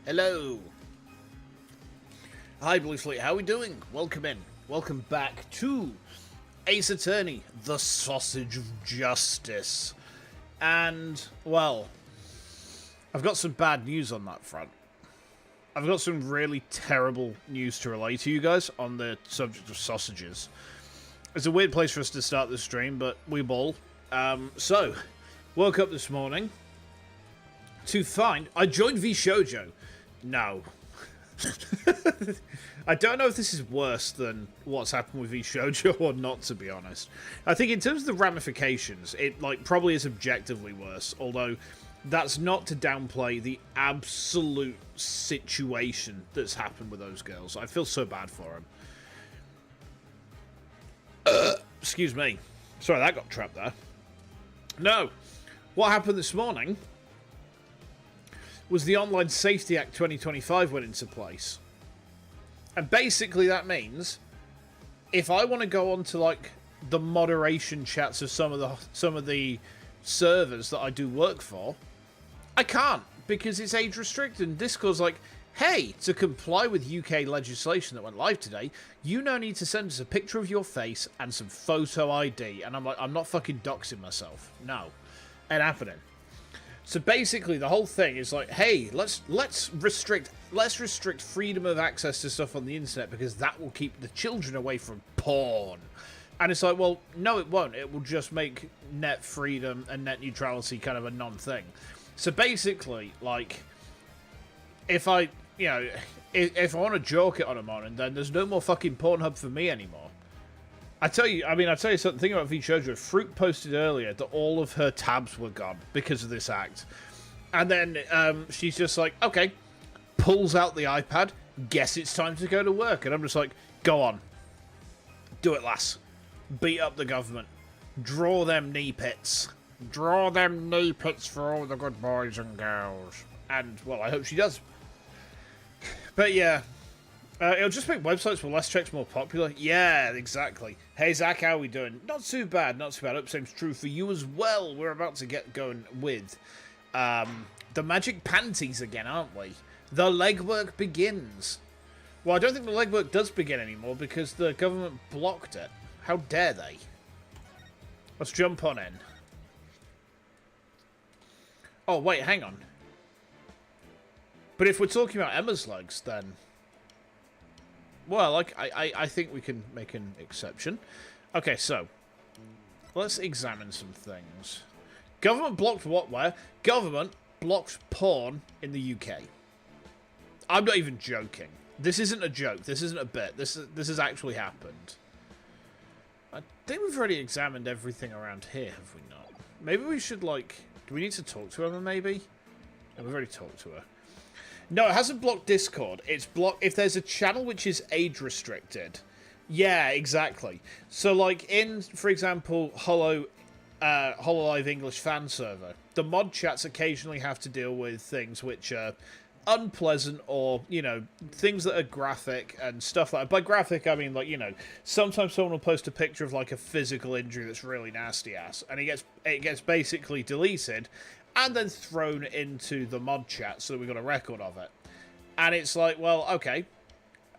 Hello. Hi, Blue Fleet. How are we doing? Welcome in. Welcome back to Ace Attorney, the Sausage of Justice. And, well, I've got some bad news on that front. I've got some really terrible news to relay to you guys on the subject of sausages. It's a weird place for us to start the stream, but we ball. So, woke up this morning to find I joined VShojo. No. I don't know if this is worse than what's happened with VShojo or not, to be honest. I think in terms of the ramifications, it probably is objectively worse, although that's not to downplay the absolute situation that's happened with those girls. I feel so bad for them. Excuse me. Sorry, that got trapped there. No. What happened this morning was the Online Safety Act 2025 went into place. And basically that means if I want to go on to the moderation chats of some of the servers that I do work for, I can't because it's age restricted. And Discord's like, hey, to comply with UK legislation that went live today, you now need to send us a picture of your face and some photo ID. And I'm like, I'm not fucking doxing myself. No. Ain't happening. So basically, the whole thing is like, hey, let's restrict freedom of access to stuff on the internet because that will keep the children away from porn. And it's like, well, no, it won't. It will just make net freedom and net neutrality kind of a non-thing. So basically, if I want to joke it on a morning, then there's no more fucking Pornhub for me anymore. I'll tell you something. Thing about VShojo. Fruit posted earlier that all of her tabs were gone because of this act. And then she's just like, okay, pulls out the iPad, guess it's time to go to work. And I'm just like, go on. Do it, lass. Beat up the government. Draw them knee pits. Draw them knee pits for all the good boys and girls. And, well, I hope she does. But, yeah. It'll just make websites with less checks more popular. Yeah, exactly. Hey, Zach, how are we doing? Not too bad, not too bad. Hope same's true for you as well. We're about to get going with the magic panties again, aren't we? The legwork begins. Well, I don't think the legwork does begin anymore because the government blocked it. How dare they? Let's jump on in. Oh, wait, hang on. But if we're talking about Emma's legs, then... Well, I think we can make an exception. Okay, so let's examine some things. Government blocked what? Where? Government blocked porn in the UK. I'm not even joking. This isn't a joke. This isn't a bit. This has actually happened. I think we've already examined everything around here, have we not? Maybe we should do we need to talk to Emma? Maybe. No, we've already talked to her. No, it hasn't blocked Discord. It's blocked if there's a channel which is age restricted. Yeah, exactly. So, in, for example, HoloLive English fan server, the mod chats occasionally have to deal with things which are unpleasant or, things that are graphic and stuff like that. By graphic, I mean, sometimes someone will post a picture of, a physical injury that's really nasty ass, and it gets basically deleted and then thrown into the mod chat so that we got a record of it. And it's like, well, okay.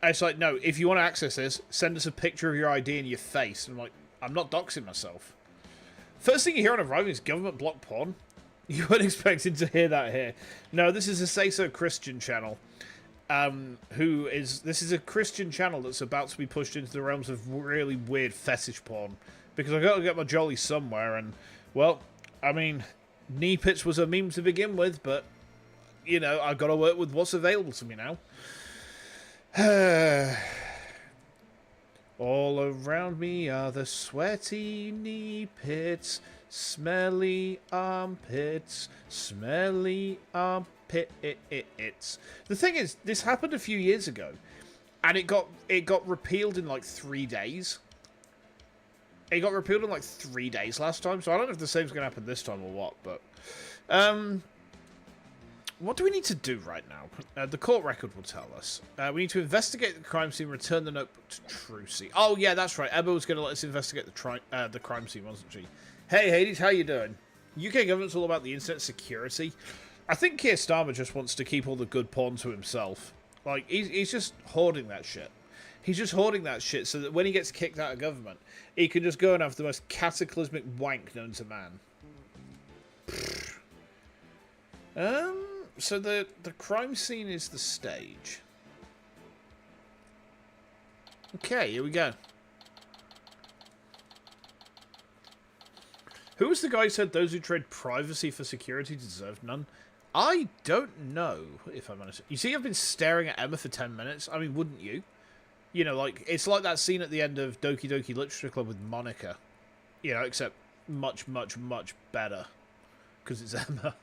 It's like, no, if you want to access this, send us a picture of your ID and your face. And I'm like, I'm not doxing myself. First thing you hear on arrival is government block porn. You weren't expecting to hear that here. No, this is a Say-So Christian channel. This is a Christian channel that's about to be pushed into the realms of really weird fetish porn. Because I've got to get my jolly somewhere. And, well, I mean... Knee pits was a meme to begin with, but, I've got to work with what's available to me now. All around me are the sweaty knee pits, smelly armpits, smelly armpits. The thing is, this happened a few years ago, and it got repealed in 3 days. It got repealed in 3 days last time, so I don't know if the same's going to happen this time or what, but... what do we need to do right now? The court record will tell us. We need to investigate the crime scene, return the notebook to Trucy. Oh, yeah, that's right. Emma was going to let us investigate the crime scene, wasn't she? Hey, Hades, how you doing? UK government's all about the internet security. I think Keir Starmer just wants to keep all the good porn to himself. Like, he's just hoarding that shit. He's just hoarding that shit so that when he gets kicked out of government, he can just go and have the most cataclysmic wank known to man. So the crime scene is the stage. Okay, here we go. Who was the guy who said those who trade privacy for security deserve none? I don't know, if I'm honest. You see, I've been staring at Emma for 10 minutes. I mean, wouldn't you? You know, like, it's like that scene at the end of Doki Doki Literature Club with Monica. You know, except much, much, much better. Because it's Emma.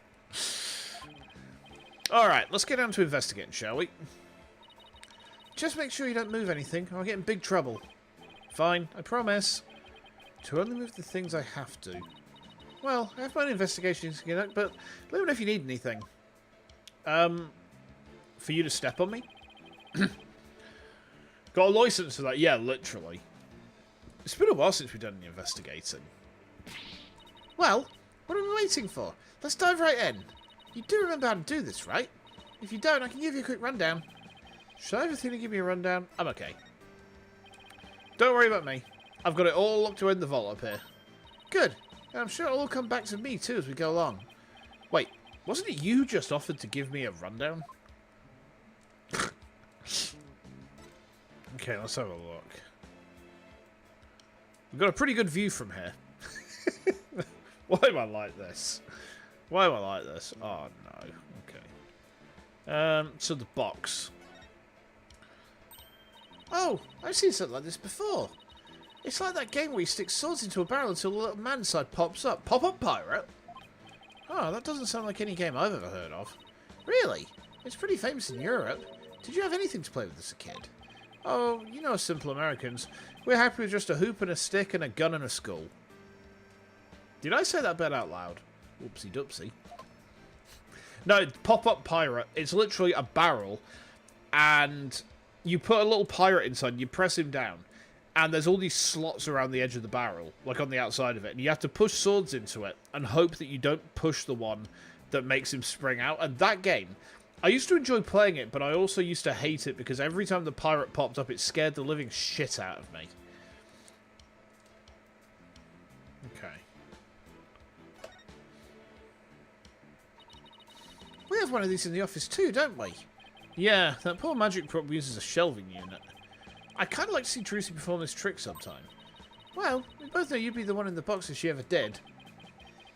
Alright, let's get down to investigating, shall we? Just make sure you don't move anything, or I'll get in big trouble. Fine, I promise. To only move the things I have to. Well, I have my own investigations to conduct, but let me know if you need anything. For you to step on me? Got a license for that? Yeah, literally. It's been a while since we've done any investigating. Well, what are we waiting for? Let's dive right in. You do remember how to do this, right? If you don't, I can give you a quick rundown. Should I have a thing to give me a rundown? I'm okay. Don't worry about me. I've got it all up to in the vault up here. Good. And I'm sure it'll all come back to me too as we go along. Wait, wasn't it you who just offered to give me a rundown? Okay, let's have a look. We've got a pretty good view from here. Why am I like this? Why am I like this? Oh, no. Okay. So the box. Oh, I've seen something like this before. It's like that game where you stick swords into a barrel until the little man side pops up. Pop-up pirate? Oh, that doesn't sound like any game I've ever heard of. Really? It's pretty famous in Europe. Did you have anything to play with as a kid? Oh, you know, simple Americans. We're happy with just a hoop and a stick and a gun and a skull. Did I say that bit out loud? Whoopsie doopsie. No, pop-up pirate. It's literally a barrel, and you put a little pirate inside, and you press him down, and there's all these slots around the edge of the barrel, like on the outside of it, and you have to push swords into it and hope that you don't push the one that makes him spring out. And that game, I used to enjoy playing it, but I also used to hate it because every time the pirate popped up, it scared the living shit out of me. Okay. We have one of these in the office too, don't we? Yeah, that poor magic prop uses a shelving unit. I'd kind of like to see Trucy perform this trick sometime. Well, we both know you'd be the one in the box if she ever did.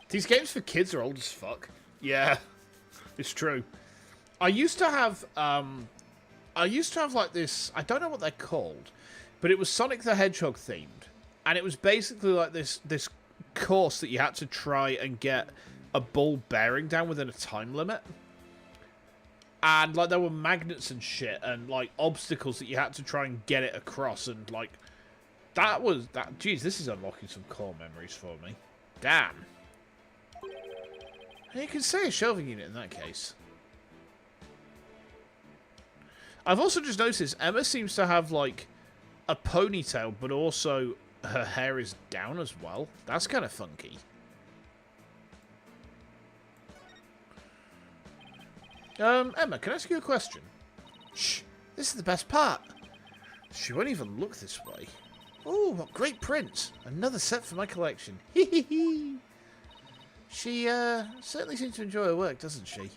These games for kids are old as fuck. Yeah, it's true. I used to have like this, I don't know what they're called, but it was Sonic the Hedgehog themed. And it was basically like this course that you had to try and get a ball bearing down within a time limit. And, like, there were magnets and shit and, like, obstacles that you had to try and get it across. And, like, that was... that. Jeez, this is unlocking some core memories for me. Damn. You can say a shelving unit in that case. I've also just noticed Emma seems to have, like, a ponytail, but also her hair is down as well. That's kind of funky. Emma, can I ask you a question? Shh, this is the best part. She won't even look this way. Oh, what great prints. Another set for my collection. Hee hee hee. She, certainly seems to enjoy her work, doesn't she?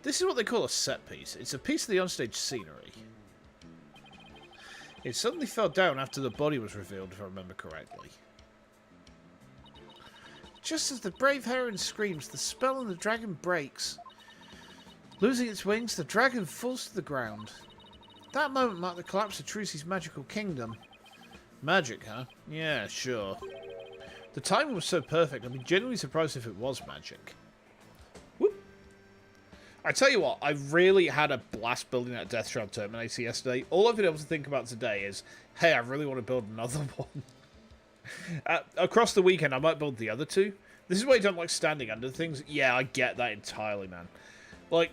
This is what they call a set piece. It's a piece of the onstage scenery. It suddenly fell down after the body was revealed, if I remember correctly. Just as the brave heron screams, the spell on the dragon breaks. Losing its wings, the dragon falls to the ground. That moment marked the collapse of Trucy's magical kingdom. Magic, huh? Yeah, sure. The timing was so perfect, I'd be genuinely surprised if it was magic. Whoop. I tell you what, I really had a blast building that Death Shroud Terminator yesterday. All I've been able to think about today is, hey, I really want to build another one. Across the weekend, I might build the other two. This is why I don't like standing under things. Yeah, I get that entirely, man. Like,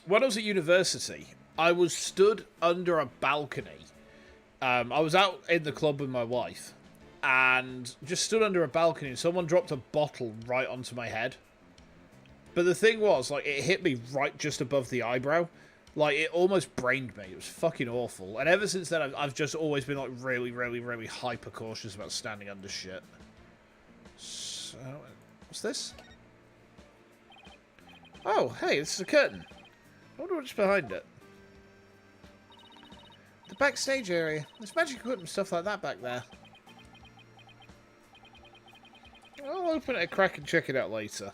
when I was at university, I was stood under a balcony I was out in the club with my wife and just stood under a balcony and someone dropped a bottle right onto my head. But the thing was, like, it hit me right just above the eyebrow. Like, it almost brained me. It was fucking awful. And ever since then, I've just always been, like, really, really, really hyper cautious about standing under shit. So, what's this? Oh, hey, this is a curtain. I wonder what's behind it. The backstage area. There's magic equipment and stuff like that back there. I'll open it a crack and check it out later.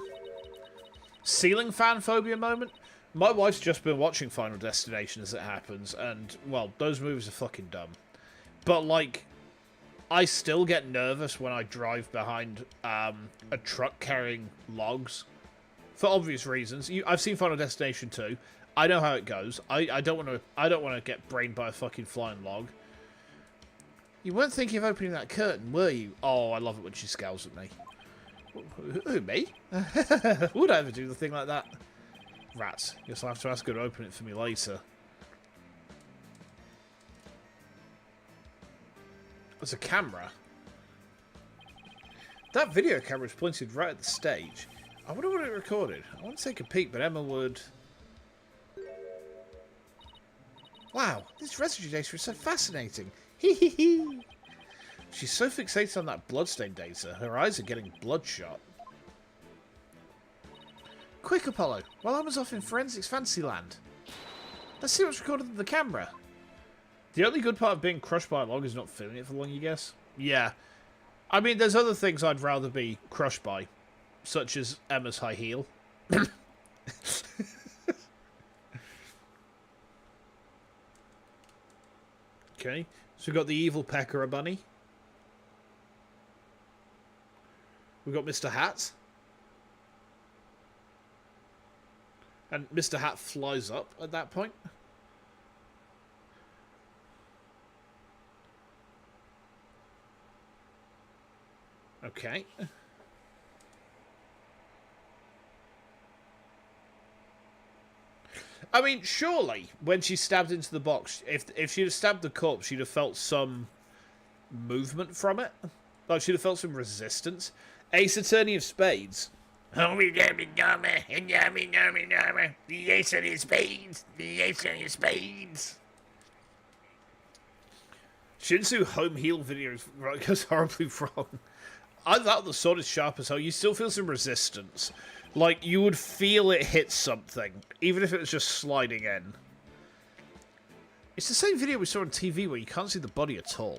Ceiling fan phobia moment? My wife's just been watching Final Destination as it happens, and, well, those movies are fucking dumb. But, like, I still get nervous when I drive behind a truck carrying logs. For obvious reasons. I've seen Final Destination 2. I know how it goes. I don't want to get brained by a fucking flying log. You weren't thinking of opening that curtain, were you? Oh, I love it when she scowls at me. Who, me? Would I ever do the thing like that? Rats. Guess I'll have to ask her to open it for me later. There's a camera. That video camera is pointed right at the stage. I wonder what it recorded. I want to take a peek, but Emma would... Wow, this residue data is so fascinating. Hee hee hee. She's so fixated on that bloodstain data, her eyes are getting bloodshot. Quick, Apollo, while I was off in Forensics Fantasyland. Let's see what's recorded on the camera. The only good part of being crushed by a log is not feeling it for long, you guess? Yeah. I mean, there's other things I'd rather be crushed by, such as Emma's high heel. Okay, so we've got the evil Pecker bunny. We've got Mr. Hat. And Mr. Hat flies up at that point. Okay. I mean, surely, when she stabbed into the box, if she'd have stabbed the corpse, she'd have felt some movement from it. Like, she'd have felt some resistance. Ace Attorney of Spades. Oh, we yummy yummy, and yummy yummy yummy. The Ace Attorney of Spades. The Ace Attorney of Spades. Shinsu home heal video goes horribly wrong. I thought the sword is sharp as hell. You still feel some resistance. Like, you would feel it hit something, even if it was just sliding in. It's the same video we saw on TV where you can't see the body at all.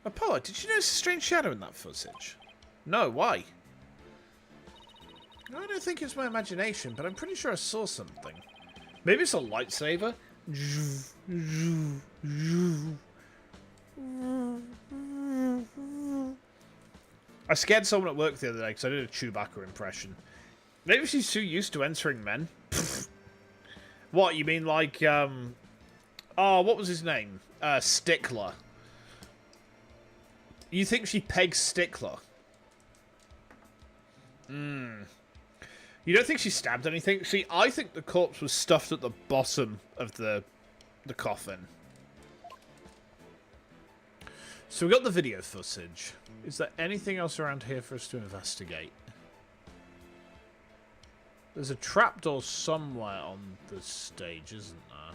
Apollo, did you notice a strange shadow in that footage? No, why? I don't think it's my imagination, but I'm pretty sure I saw something. Maybe it's a lightsaber? I scared someone at work the other day because I did a Chewbacca impression. Maybe she's too used to entering men. What, you mean like, oh, what was his name? Stickler. You think she pegs Stickler? You don't think she stabbed anything? See, I think the corpse was stuffed at the bottom of the coffin. So we got the video footage. Is there anything else around here for us to investigate? There's a trapdoor somewhere on the stage, isn't there?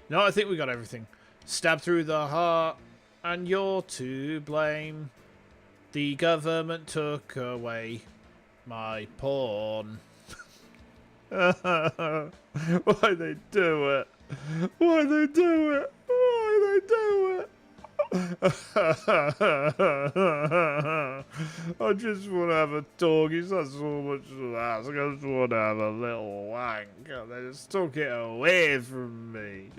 No, I think we got everything. Stab through the heart, and you're to blame. The government took away my porn. Why they do it? Why they do it? Why they do it? I just want to have a talk. He's not so much to ask. I just want to have a little wank. And they just took it away from me.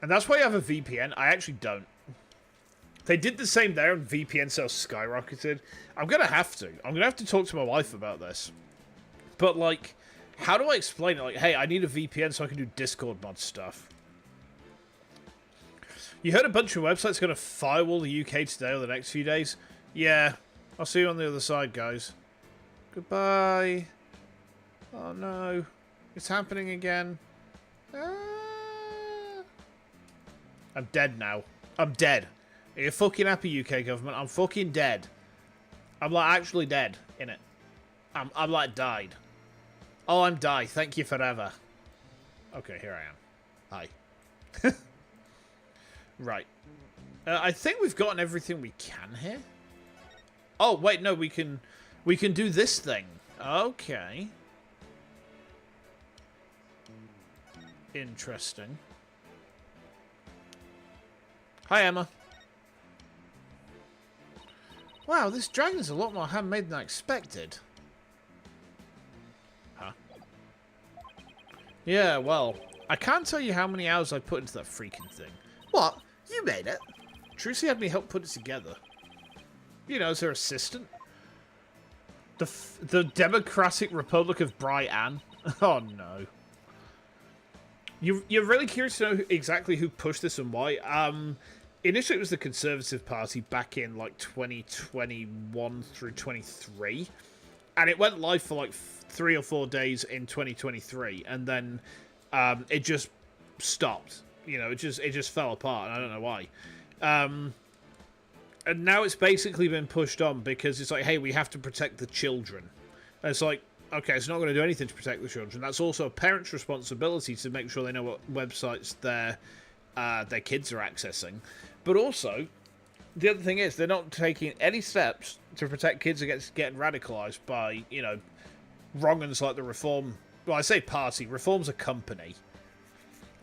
And that's why you have a VPN. I actually don't. They did the same there, and VPN sales skyrocketed. I'm going to have to. I'm going to have to talk to my wife about this. But, like, how do I explain it? Like, hey, I need a VPN so I can do Discord mod stuff. You heard a bunch of websites are going to firewall the UK today or the next few days? Yeah. I'll see you on the other side, guys. Goodbye. Oh, no. It's happening again. Ah. I'm dead now. I'm dead. Are you fucking happy, UK government? I'm fucking dead. I'm like actually dead, innit? I'm like died. Oh, I'm died. Thank you forever. Okay, here I am. Hi. Right. I think we've gotten everything we can here. Oh, wait, no, we can do this thing. Okay. Interesting. Hi, Emma. Wow, this dragon is a lot more handmade than I expected. Huh? Yeah, well, I can't tell you how many hours I put into that freaking thing. What? You made it? Trucy had me help put it together. You know, as her assistant. The Democratic Republic of Brian. Oh, no. You're really curious to know exactly who pushed this and why? Initially, it was the Conservative Party back in, like, 2021 through 23. And it went live for, like, 3 or 4 days in 2023. And then it just stopped. You know, it just fell apart. And I don't know why. And now it's basically been pushed on because it's like, hey, we have to protect the children. And it's like, okay, it's not going to do anything to protect the children. That's also a parent's responsibility to make sure they know what websites their kids are accessing. But also, the other thing is, they're not taking any steps to protect kids against getting radicalized by, you know, wrong-uns like the Reform... Well, I say party. Reform's a company.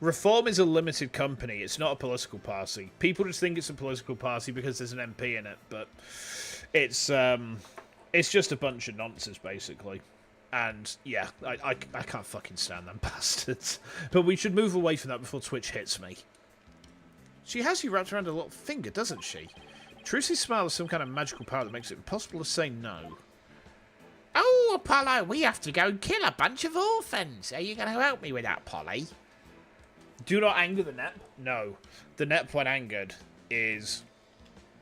Reform is a limited company. It's not a political party. People just think it's a political party because there's an MP in it, but it's just a bunch of nonsense, basically. And, yeah, I can't fucking stand them bastards. But we should move away from that before Twitch hits me. She has you wrapped around her little finger, doesn't she? Trucy's smile has some kind of magical power that makes it impossible to say no. Oh, Apollo, we have to go and kill a bunch of orphans. Are you going to help me with that, Polly? Do not anger the Nep. No. The Nep, when angered, is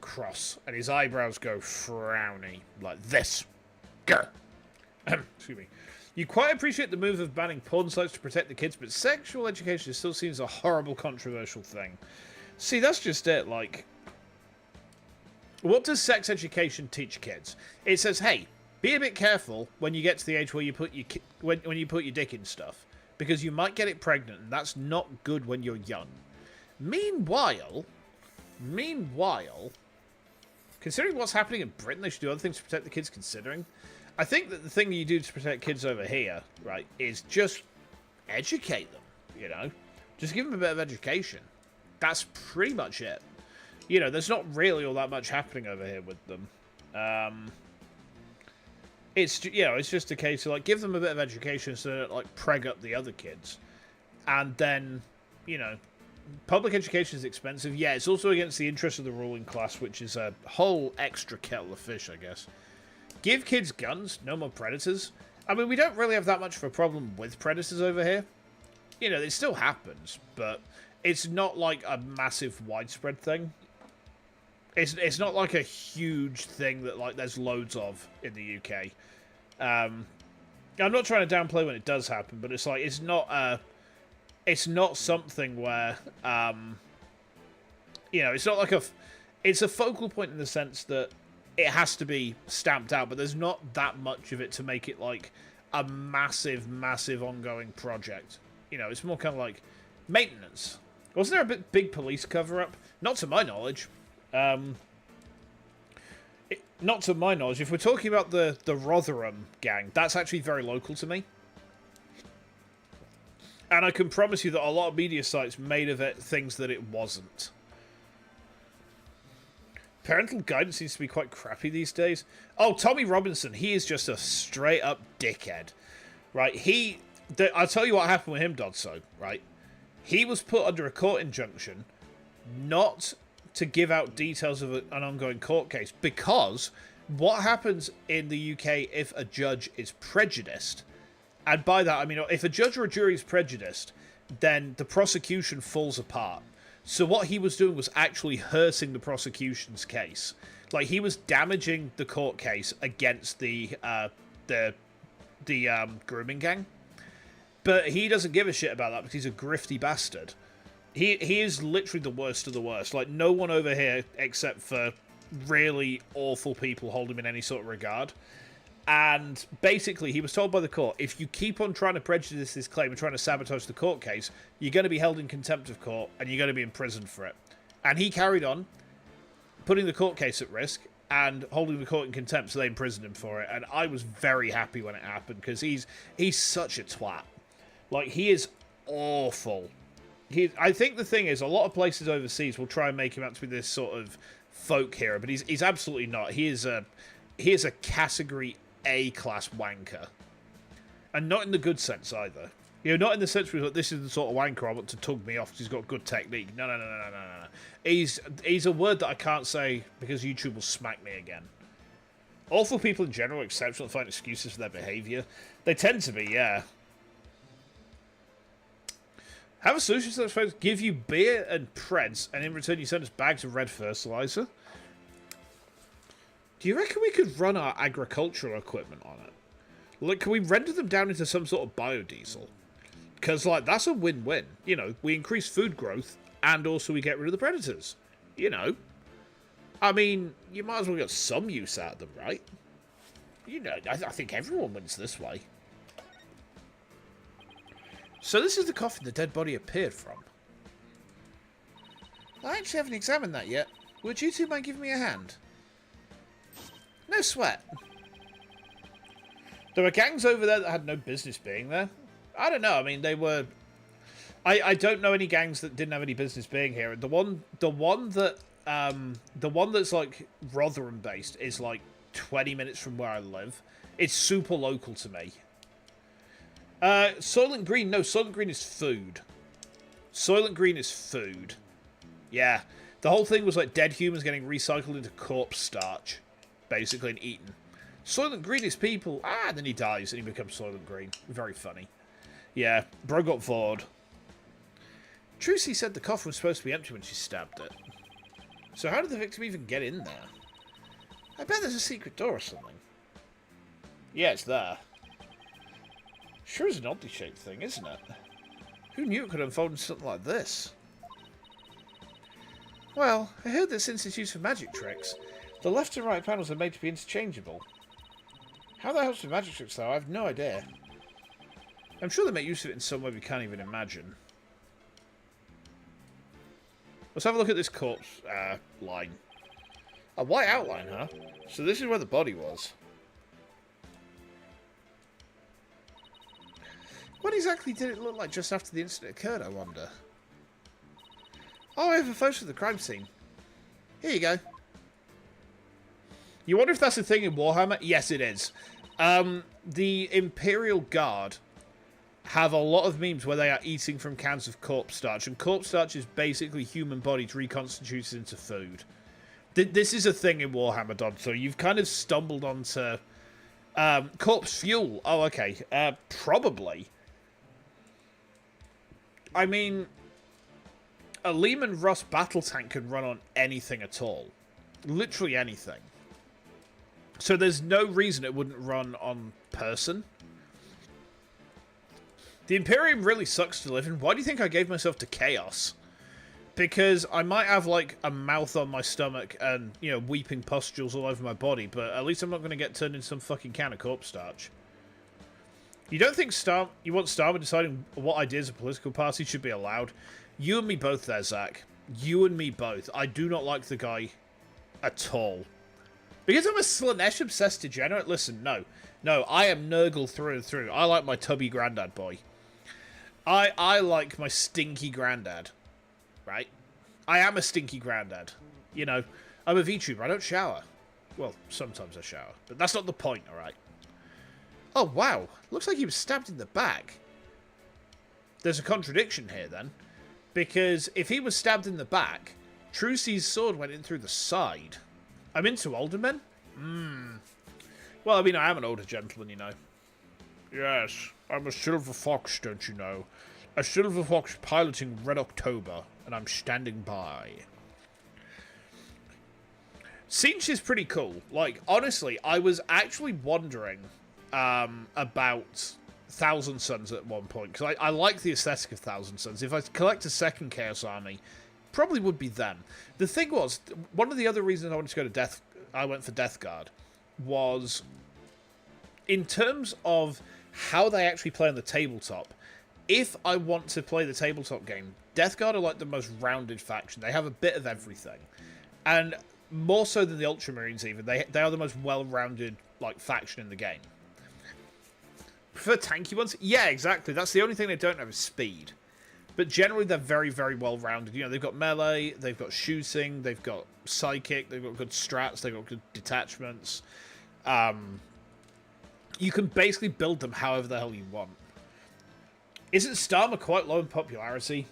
cross. And his eyebrows go frowny. Like this. Go. Excuse me. You quite appreciate the move of banning porn sites to protect the kids, but sexual education still seems a horrible, controversial thing. See, that's just it. Like, what does sex education teach kids? It says, hey, be a bit careful when you get to the age where you put your when you put your dick in stuff. Because you might get it pregnant, and that's not good when you're young. Meanwhile, considering what's happening in Britain, they should do other things to protect the kids, considering. I think that the thing you do to protect kids over here, right, is just educate them, you know? Just give them a bit of education. That's pretty much it. You know, there's not really all that much happening over here with them. It's, you know, it's just a case of, like, give them a bit of education so they don't, like, preg up the other kids. And then, you know, public education is expensive. Yeah, it's also against the interest of the ruling class, which is a whole extra kettle of fish, I guess. Give kids guns, no more predators. I mean, we don't really have that much of a problem with predators over here. You know, it still happens, but it's not, like, a massive, widespread thing. It's not like a huge thing that, like, there's loads of in the UK. I'm not trying to downplay when it does happen, but it's like it's not something where you know, it's not like it's a focal point in the sense that it has to be stamped out, but there's not that much of it to make it like a massive ongoing project. You know, it's more kind of like maintenance. Wasn't there a big police cover-up? Not to my knowledge. Not to my knowledge. If we're talking about the Rotherham gang, that's actually very local to me. And I can promise you that a lot of media sites made of it things that it wasn't. Parental guidance seems to be quite crappy these days. Oh, Tommy Robinson, he is just a straight-up dickhead. Right, I'll tell you what happened with him, Dodso, right? He was put under a court injunction not to give out details of an ongoing court case, because what happens in the UK if a judge is prejudiced, and by that I mean if a judge or a jury is prejudiced, then the prosecution falls apart. So what he was doing was actually hurting the prosecution's case. Like, he was damaging the court case against the grooming gang. But he doesn't give a shit about that because he's a grifty bastard. He is literally the worst of the worst. Like, no one over here, except for really awful people, hold him in any sort of regard. And basically, he was told by the court, if you keep on trying to prejudice this claim and trying to sabotage the court case, you're going to be held in contempt of court, and you're going to be imprisoned for it. And he carried on, putting the court case at risk, and holding the court in contempt, so they imprisoned him for it. And I was very happy when it happened, because he's such a twat. Like, he is awful. I think the thing is, a lot of places overseas will try and make him out to be this sort of folk hero, but he's absolutely not. He is a category A-class wanker. And not in the good sense, either. You know, not in the sense where this is the sort of wanker I want to tug me off because he's got good technique. No. He's a word that I can't say because YouTube will smack me again. Awful people in general are exceptional and find excuses for their behaviour. They tend to be, yeah. Have a solution to those folks give you beer and preds, and in return you send us bags of red fertilizer? Do you reckon we could run our agricultural equipment on it? Like, can we render them down into some sort of biodiesel? Because, like, that's a win-win. You know, we increase food growth, and also we get rid of the predators. You know. I mean, you might as well get some use out of them, right? You know, I think everyone wins this way. So this is the coffin the dead body appeared from. I actually haven't examined that yet. Would you two mind giving me a hand? No sweat. There were gangs over there that had no business being there. I don't know. I mean, they were... I don't know any gangs that didn't have any business being here. The one that's like Rotherham based is like 20 minutes from where I live. It's super local to me. Soylent Green. No, Soylent Green is food. Soylent Green is food. Yeah. The whole thing was like dead humans getting recycled into corpse starch, basically, and eaten. Soylent Green is people. And then he dies and he becomes Soylent Green. Very funny. Yeah. Bro got bored. Trucy said the coffin was supposed to be empty when she stabbed it. So how did the victim even get in there? I bet there's a secret door or something. Yeah, it's there. Sure is an oddly shaped thing, isn't it? Who knew it could unfold into something like this? Well, I heard that since it's used for magic tricks, the left and right panels are made to be interchangeable. How that helps with magic tricks, though, I have no idea. I'm sure they make use of it in some way we can't even imagine. Let's have a look at this corpse line. A white outline, huh? So this is where the body was. What exactly did it look like just after the incident occurred, I wonder? Oh, I have a photo of the crime scene. Here you go. You wonder if that's a thing in Warhammer? Yes, it is. The Imperial Guard have a lot of memes where they are eating from cans of corpse starch, and corpse starch is basically human bodies reconstituted into food. This is a thing in Warhammer, Don, so you've kind of stumbled onto corpse fuel. Oh, okay. Probably. I mean, a Lehman Russ battle tank can run on anything at all. Literally anything. So there's no reason it wouldn't run on person. The Imperium really sucks to live in. Why do you think I gave myself to Chaos? Because I might have, like, a mouth on my stomach and, you know, weeping pustules all over my body, but at least I'm not going to get turned into some fucking can of corpse starch. You don't think you want Starman deciding what ideas a political party should be allowed? You and me both there, Zach. You and me both. I do not like the guy at all. Because I'm a Slanesh-obsessed degenerate? Listen, no. No, I am Nurgle through and through. I like my tubby granddad boy. I like my stinky granddad. Right? I am a stinky granddad. You know, I'm a VTuber. I don't shower. Well, sometimes I shower. But that's not the point, alright? Oh, wow. Looks like he was stabbed in the back. There's a contradiction here, then. Because if he was stabbed in the back, Trucy's sword went in through the side. I'm into older men? Well, I mean, I am an older gentleman, you know. Yes, I'm a silver fox, don't you know? A silver fox piloting Red October, and I'm standing by. Sinch is pretty cool. Like, honestly, I was actually wondering about Thousand Suns at one point, because I like the aesthetic of Thousand Suns. If I collect a second Chaos Army, probably would be them. The thing was, one of the other reasons I wanted to go to I went for Death Guard, was in terms of how they actually play on the tabletop. If I want to play the tabletop game, Death Guard are like the most rounded faction. They have a bit of everything. And more so than the Ultramarines even, they are the most well-rounded like faction in the game. Prefer tanky ones? Yeah, exactly. That's the only thing they don't have is speed. But generally they're very, very well-rounded. You know, they've got melee, they've got shooting, they've got psychic, they've got good strats, they've got good detachments. You can basically build them however the hell you want. Isn't Starmer quite low in popularity?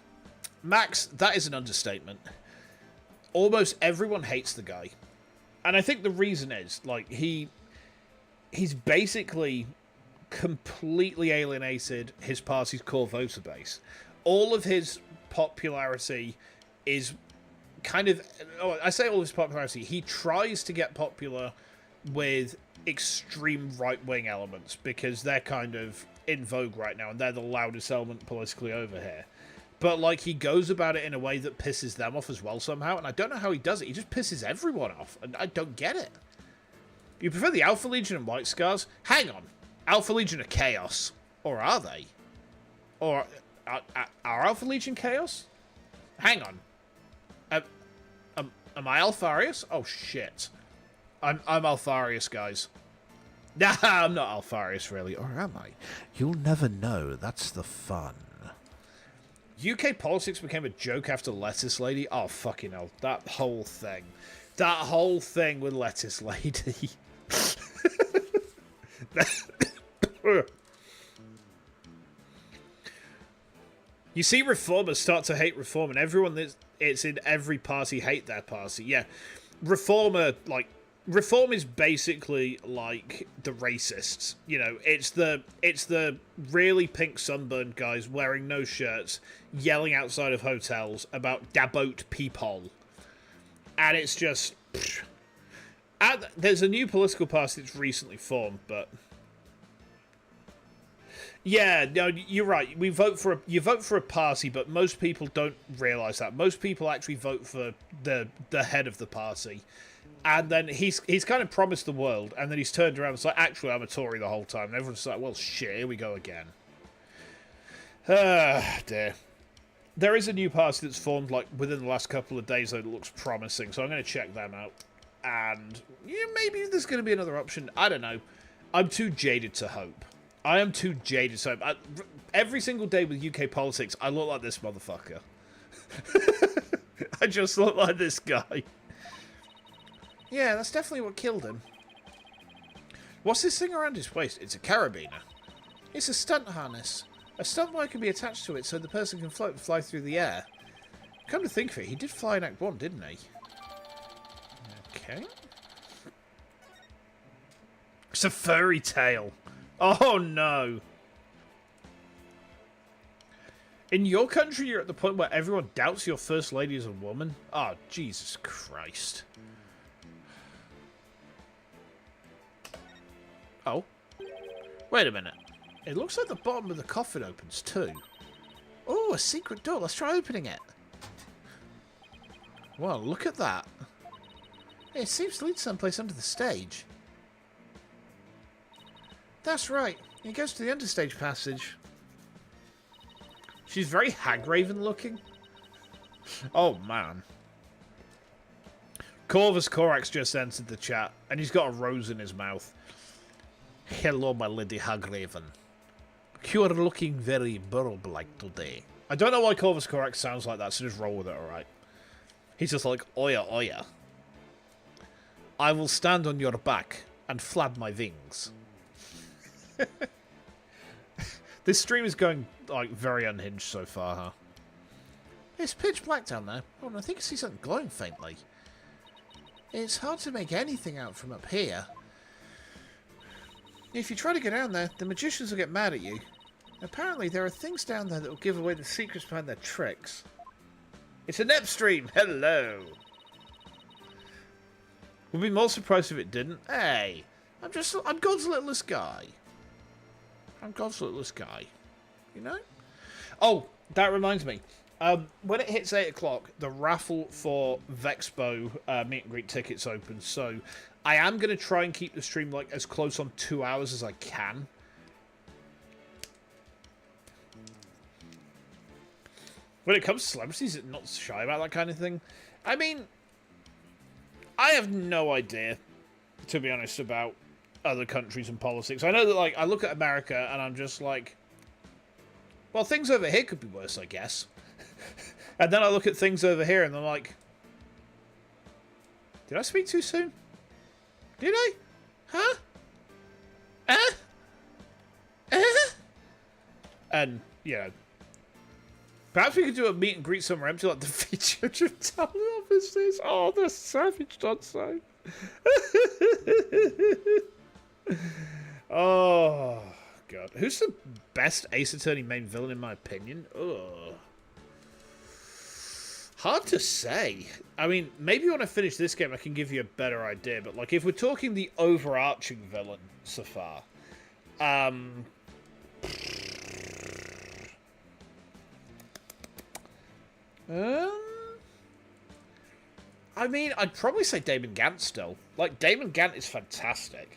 Max, that is an understatement. Almost everyone hates the guy. And I think the reason is, like, he's basically completely alienated his party's core voter base. All of his popularity is kind of... Oh, I say all of his popularity. He tries to get popular with extreme right-wing elements because they're kind of in vogue right now, and they're the loudest element politically over here. But, like, he goes about it in a way that pisses them off as well somehow, and I don't know how he does it. He just pisses everyone off, and I don't get it. You prefer the Alpha Legion and White Scars? Hang on. Alpha Legion are Chaos. Or are they? Or are Alpha Legion Chaos? Hang on. Am I Alfarius? Oh, shit. I'm Alfarius, guys. Nah, I'm not Alfarius, really. Or am I? You'll never know. That's the fun. UK politics became a joke after Lettuce Lady? Oh, fucking hell. That whole thing. That whole thing with Lettuce Lady. You see reformers start to hate reform, and everyone it's in every party hate their party. Yeah. Reform is basically like the racists. You know, it's the really pink sunburned guys wearing no shirts, yelling outside of hotels about dabot people. And it's just... there's a new political party that's recently formed, but... Yeah, no, you're right. You vote for a party, but most people don't realise that. Most people actually vote for the head of the party. And then he's kind of promised the world, and then he's turned around and said, like, actually, I'm a Tory the whole time. And everyone's like, well, shit, here we go again. Dear. There is a new party that's formed, like, within the last couple of days that looks promising, so I'm going to check them out. And, yeah, maybe there's going to be another option. I don't know. I'm too jaded to hope. I am too jaded to hope. Every single day with UK politics, I look like this motherfucker. I just look like this guy. Yeah, that's definitely what killed him. What's this thing around his waist? It's a carabiner. It's a stunt harness. A stunt wire can be attached to it so the person can float and fly through the air. Come to think of it, he did fly in Act 1, didn't he? Okay. It's a furry tail. Oh, no. In your country, you're at the point where everyone doubts your first lady is a woman? Oh, Jesus Christ. Oh. Wait a minute. It looks like the bottom of the coffin opens too. Oh, a secret door. Let's try opening it. Well, look at that. It seems to lead someplace under the stage. That's right. It goes to the understage passage. She's very Hagraven looking. Oh, man. Corvus Corax just entered the chat, and he's got a rose in his mouth. Hello, my lady Hagraven. You are looking very burb-like today. I don't know why Corvus Corax sounds like that, so just roll with it, alright? He's just like, oya, oya. I will stand on your back and flap my wings. This stream is going, like, very unhinged so far, huh? It's pitch black down there. Oh, and I think I see something glowing faintly. It's hard to make anything out from up here. If you try to get down there, the magicians will get mad at you. Apparently, there are things down there that will give away the secrets behind their tricks. It's a Nep stream! Hello! Would be more surprised if it didn't. Hey! I'm God's littlest guy. I'm God's littlest guy. You know? Oh, that reminds me. When it hits 8 o'clock, the raffle for Vexpo meet and greet tickets opens. So I am going to try and keep the stream like as close on 2 hours as I can. When it comes to celebrities, it's not shy about that kind of thing. I mean, I have no idea, to be honest, about other countries and politics. I know that, like, I look at America and I'm just like, well, things over here could be worse, I guess. And then I look at things over here and I'm like, did I speak too soon? Did I? Huh? And, you know, perhaps we could do a meet and greet somewhere empty, like the VTUBER town offices. Oh, the savage done so. Oh, God. Who's the best Ace Attorney main villain, in my opinion? Ugh. Hard to say. I mean, maybe when I finish this game, I can give you a better idea. But, like, if we're talking the overarching villain so far, I mean, I'd probably say Damon Gant still. Like, Damon Gant is fantastic.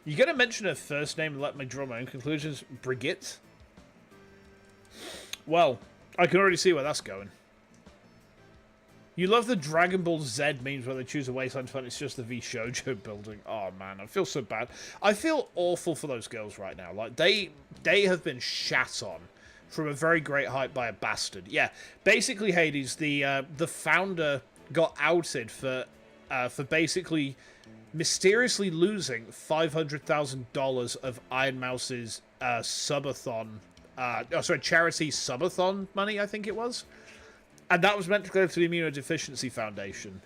You're going to mention her first name and let me draw my own conclusions. Brigitte? Well, I can already see where that's going. You love the Dragon Ball Z memes where they choose a wasteland fun. It's just the V Shoujo building. Oh, man, I feel so bad. I feel awful for those girls right now. Like, they have been shat on from a very great height by a bastard. Yeah, basically, Hades, the founder got outed for basically mysteriously losing $500,000 of Iron Mouse's subathon, charity subathon money, I think it was. And that was meant to go to the Immunodeficiency Foundation.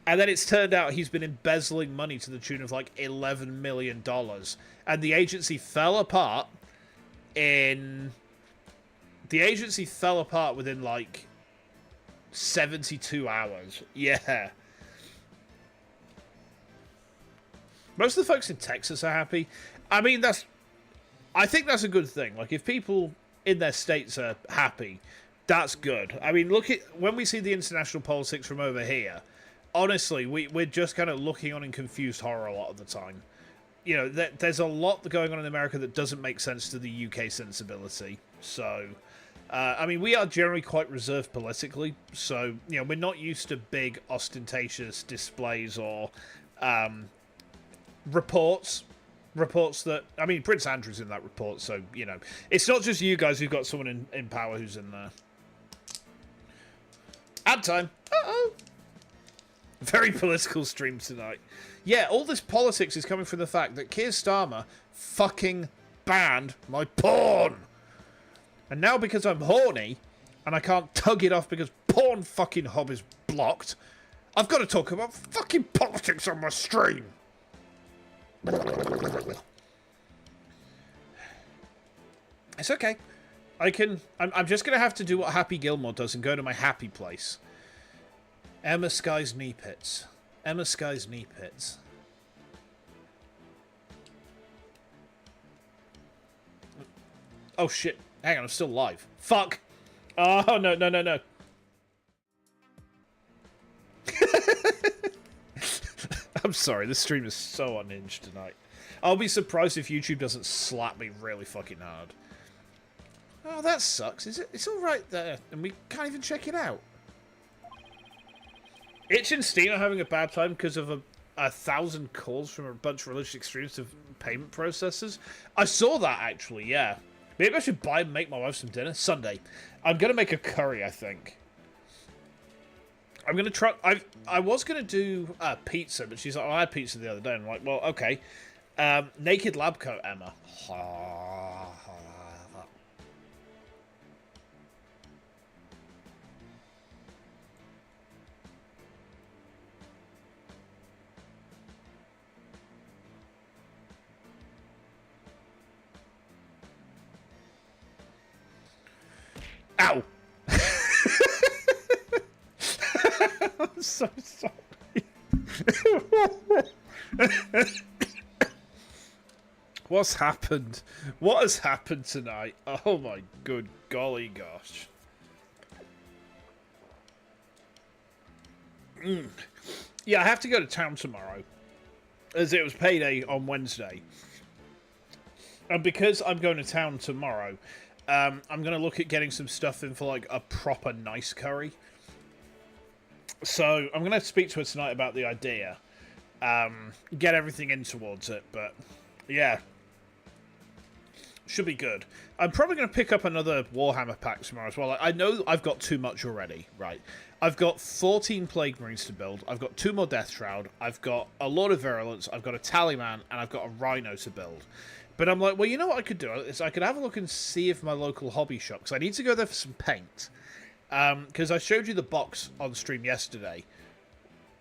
And then it's turned out he's been embezzling money to the tune of like $11 million. And the agency fell apart within like 72 hours. Yeah. Most of the folks in Texas are happy. I mean, I think that's a good thing. Like, if people in their states are happy, that's good. I mean, look at when we see the international politics from over here. Honestly, we're just kind of looking on in confused horror a lot of the time. You know, there's a lot going on in America that doesn't make sense to the UK sensibility. So, I mean, we are generally quite reserved politically. So, you know, we're not used to big, ostentatious displays or reports. Reports that... I mean, Prince Andrew's in that report, so, you know. It's not just you guys who've got someone in power who's in there. Ad time. Uh-oh. Very political stream tonight. Yeah, all this politics is coming from the fact that Keir Starmer fucking banned my porn. And now because I'm horny, and I can't tug it off because porn fucking hub is blocked, I've got to talk about fucking politics on my stream. It's okay. I'm just going to have to do what Happy Gilmore does and go to my happy place. Emma Sky's knee pits. Emma Sky's knee pits. Oh shit. Hang on, I'm still live. Fuck. Oh, no. I'm sorry, this stream is so unhinged tonight. I'll be surprised if YouTube doesn't slap me really fucking hard. Oh, that sucks. It's alright there, and we can't even check it out. Itch and Steam are having a bad time because of a 1,000 calls from a bunch of religious extremists of payment processors. I saw that, actually, yeah. Maybe I should buy and make my wife some dinner. Sunday. I'm going to make a curry, I think. I'm going to try... I was going to do pizza, but she's like, oh, I had pizza the other day. And I'm like, well, okay. Naked lab coat, Emma. Ow! I'm so sorry. What's happened? What has happened tonight? Oh my good golly gosh. Yeah, I have to go to town tomorrow, as it was payday on Wednesday. And because I'm going to town tomorrow, I'm going to look at getting some stuff in for, like, a proper nice curry. So, I'm going to speak to her tonight about the idea. Get everything in towards it, but, yeah. Should be good. I'm probably going to pick up another Warhammer pack tomorrow as well. Like, I know I've got too much already, right? I've got 14 Plague Marines to build. I've got 2 more Death Shroud. I've got a lot of Virulence. I've got a Tallyman, and I've got a Rhino to build. But I'm like, well, you know what I could do? Is I could have a look and see if my local hobby shop, because I need to go there for some paint. Because I showed you the box on stream yesterday.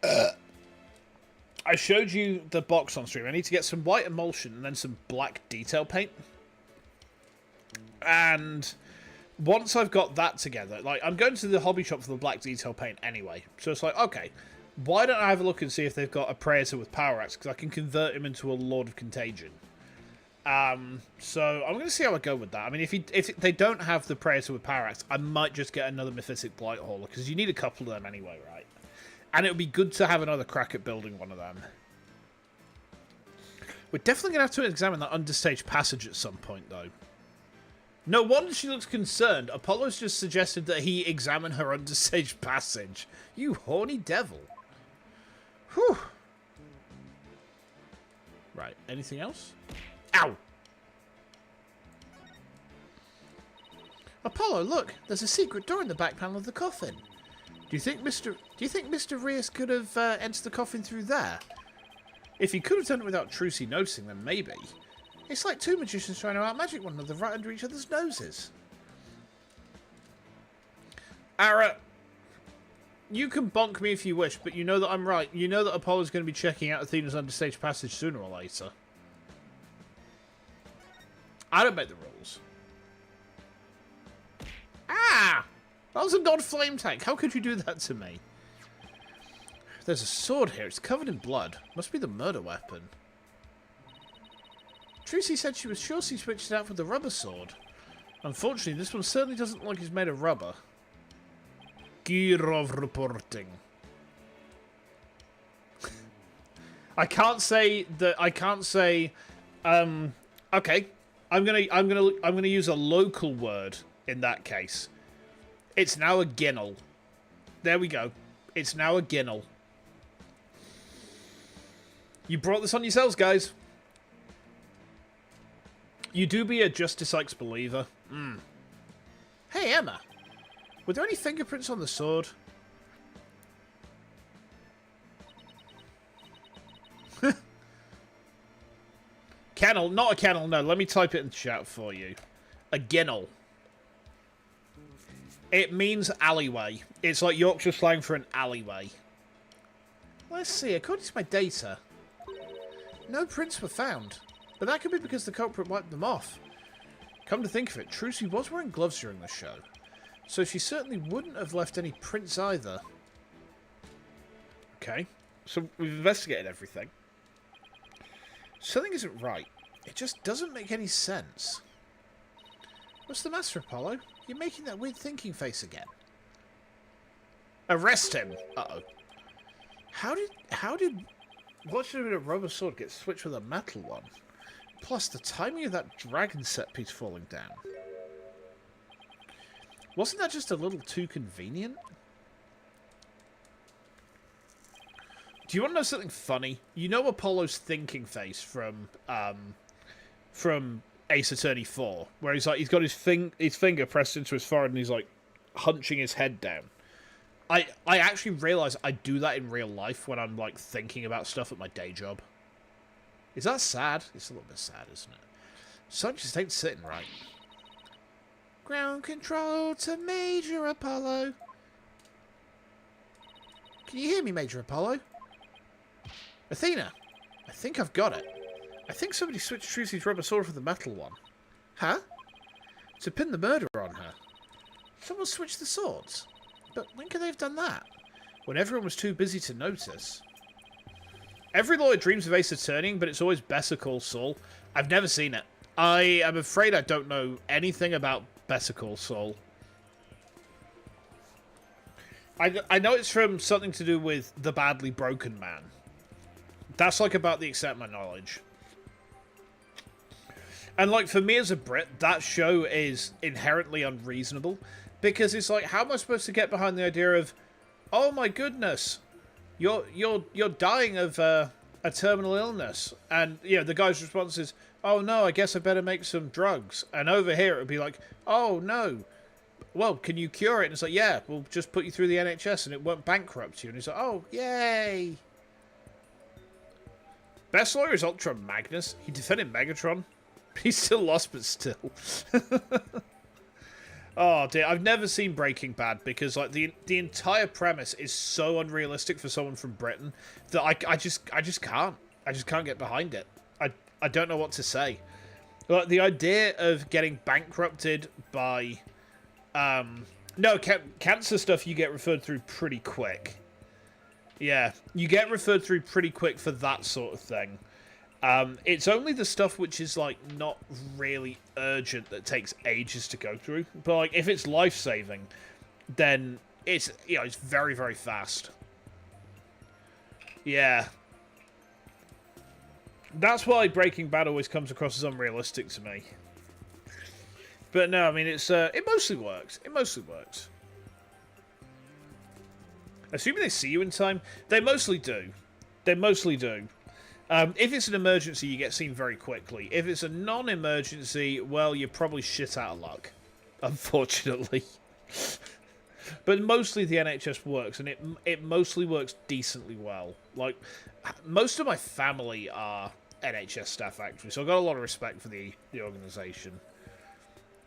I showed you the box on stream. I need to get some white emulsion and then some black detail paint. And once I've got that together, like, I'm going to the hobby shop for the black detail paint anyway. So it's like, okay, why don't I have a look and see if they've got a Praetor with Power Axe, because I can convert him into a Lord of Contagion. So I'm going to see how I go with that. I mean, if they don't have the Praetor with Power Axe, I might just get another Mythic Blight Hauler, because you need a couple of them anyway, right? And it would be good to have another crack at building one of them. We're definitely going to have to examine that understage passage at some point, though. No wonder she looks concerned. Apollo's just suggested that he examine her understage passage. You horny devil. Whew. Right, anything else? Ow! Apollo, look! There's a secret door in the back panel of the coffin. Do you think Mr. Rias could have entered the coffin through there? If he could have done it without Trucy noticing, then maybe. It's like 2 magicians trying to outmagic one another right under each other's noses. Ara, you can bonk me if you wish, but you know that I'm right. You know that Apollo's going to be checking out Athena's understage passage sooner or later. I don't make the rules. Ah! That was a god flame tank. How could you do that to me? There's a sword here. It's covered in blood. Must be the murder weapon. Trucy said she was sure she switched it out for the rubber sword. Unfortunately, this one certainly doesn't look like it's made of rubber. Gear of reporting. I can't say that. I can't say. Okay, I'm gonna use a local word in that case. It's now a ginnel. There we go. It's now a ginnel. You brought this on yourselves, guys. You do be a Justice Ike's believer. Hey, Emma. Were there any fingerprints on the sword? Kennel. Not a kennel, no. Let me type it in the chat for you. A ginnel. It means alleyway. It's like Yorkshire slang for an alleyway. Let's see. According to my data, no prints were found. But that could be because the culprit wiped them off. Come to think of it, Trucy was wearing gloves during the show. So she certainly wouldn't have left any prints either. Okay. So we've investigated everything. Something isn't right. It just doesn't make any sense. What's the matter, Apollo? You're making that weird thinking face again. Arrest him! Uh-oh. How did... What should have been a rubber sword get switched with a metal one? Plus, the timing of that dragon set piece falling down. Wasn't that just a little too convenient? Do you want to know something funny? You know Apollo's thinking face from Ace Attorney 4, where he's like, he's got his finger pressed into his forehead and he's like hunching his head down. I actually realise I do that in real life when I'm like thinking about stuff at my day job. Is that sad? It's a little bit sad, isn't it? Something just ain't sitting right. Ground control to Major Apollo. Can you hear me, Major Apollo? Athena, I think I've got it. I think somebody switched Trucy's rubber sword for the metal one. Huh? To pin the murder on her. Someone switched the swords. But when could they have done that? When everyone was too busy to notice. Every lawyer dreams of Ace Attorneying, but it's always Better Call Saul. I've never seen it. I am afraid I don't know anything about Better Call Saul. I know it's from something to do with the badly broken man. That's like about the extent of my knowledge. And like for me as a Brit, that show is inherently unreasonable because it's like, how am I supposed to get behind the idea of, oh my goodness, you're dying of a terminal illness, and you know the guy's response is, oh no, I guess I better make some drugs. And over here it would be like, oh no. Well, can you cure it? And it's like, yeah, we'll just put you through the NHS and it won't bankrupt you. And he's like, oh, yay. Best lawyer is Ultra Magnus. He defended Megatron. He's still lost, but still. Oh, dear. I've never seen Breaking Bad because like the entire premise is so unrealistic for someone from Britain that I just can't. I just can't get behind it. I don't know what to say. Like, the idea of getting bankrupted by... no, cancer stuff you get referred through pretty quick. Yeah, you get referred through pretty quick for that sort of thing. It's only the stuff which is, like, not really urgent that takes ages to go through. But, like, if it's life-saving, then it's, you know, it's very, very fast. Yeah. That's why Breaking Bad always comes across as unrealistic to me. But no, I mean, it's it mostly works. It mostly works. Assuming they see you in time, they mostly do. They mostly do. If it's an emergency, you get seen very quickly. If it's a non-emergency, well, you're probably shit out of luck. Unfortunately. But mostly the NHS works, and it mostly works decently well. Like, most of my family are NHS staff, actually, so I've got a lot of respect for the organisation.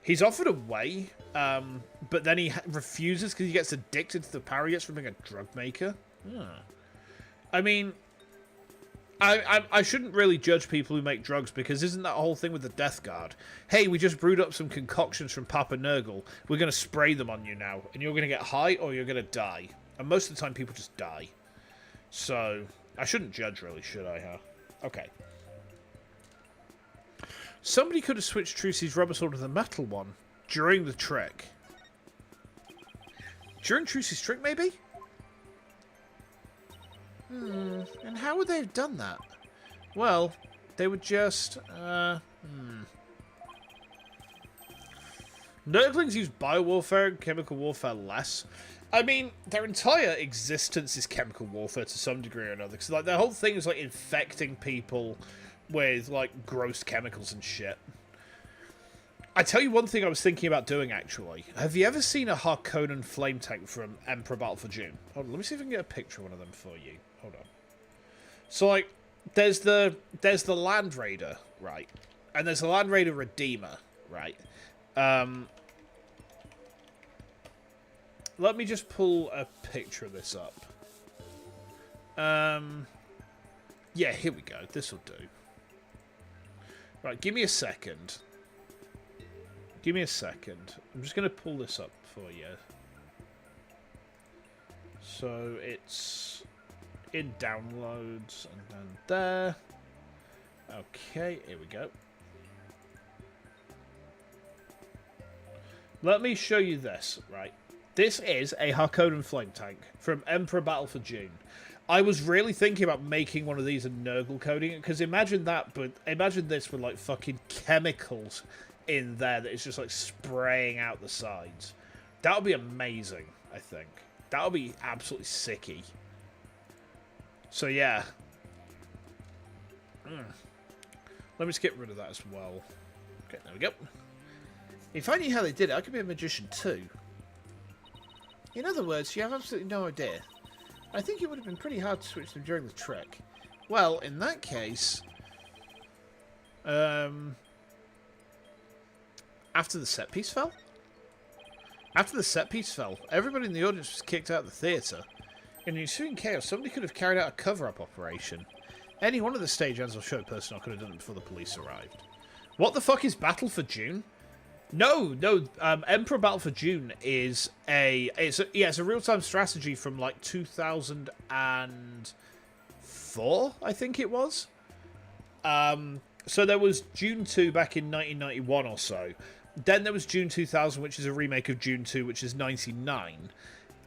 He's offered a way, but then he refuses because he gets addicted to the power he gets from being a drug maker. I mean, I shouldn't really judge people who make drugs because isn't that whole thing with the Death Guard? Hey, we just brewed up some concoctions from Papa Nurgle. We're going to spray them on you now, and you're going to get high or you're going to die. And most of the time, people just die. So, I shouldn't judge, really, should I, huh? Okay. Somebody could have switched Trucy's rubber sword to the metal one during the trick. During Trucy's trick, maybe? And how would they have done that? Well, they would just... Nurglings use biowarfare and chemical warfare less. I mean, their entire existence is chemical warfare to some degree or another. Because like, their whole thing is like infecting people with like gross chemicals and shit. I tell you one thing I was thinking about doing, actually. Have you ever seen a Harkonnen flame tank from Emperor Battle for June? Hold on, let me see if I can get a picture of one of them for you. Hold on. So, like, there's the Land Raider, right? And there's the Land Raider Redeemer, right? Let me just pull a picture of this up. Yeah, here we go. This will do. Right, give me a second. Give me a second. I'm just going to pull this up for you. So it's in downloads and then there. Okay, here we go. Let me show you this, right? This is a Harkonnen flame tank from Emperor Battle for June. I was really thinking about making one of these and Nurgle coding it, because imagine that, but imagine this with like fucking chemicals in there that is just like spraying out the sides. That would be amazing, I think. That would be absolutely sicky. So yeah. Let me just get rid of that as well. Okay, there we go. If I knew how they did it, I could be a magician too. In other words, you have absolutely no idea. I think it would have been pretty hard to switch them during the trick. Well, in that case... after the set piece fell? After the set piece fell, everybody in the audience was kicked out of the theatre. In the ensuing chaos, somebody could have carried out a cover-up operation. Any one of the stage hands or show personnel could have done it before the police arrived. What the fuck is Battle for June? No, Emperor Battle for June is it's a real-time strategy from like 2004, pt4, I think it was. So there was June 2 back in 1991 or so. Then there was June 2000, which is a remake of June 2, which is 99.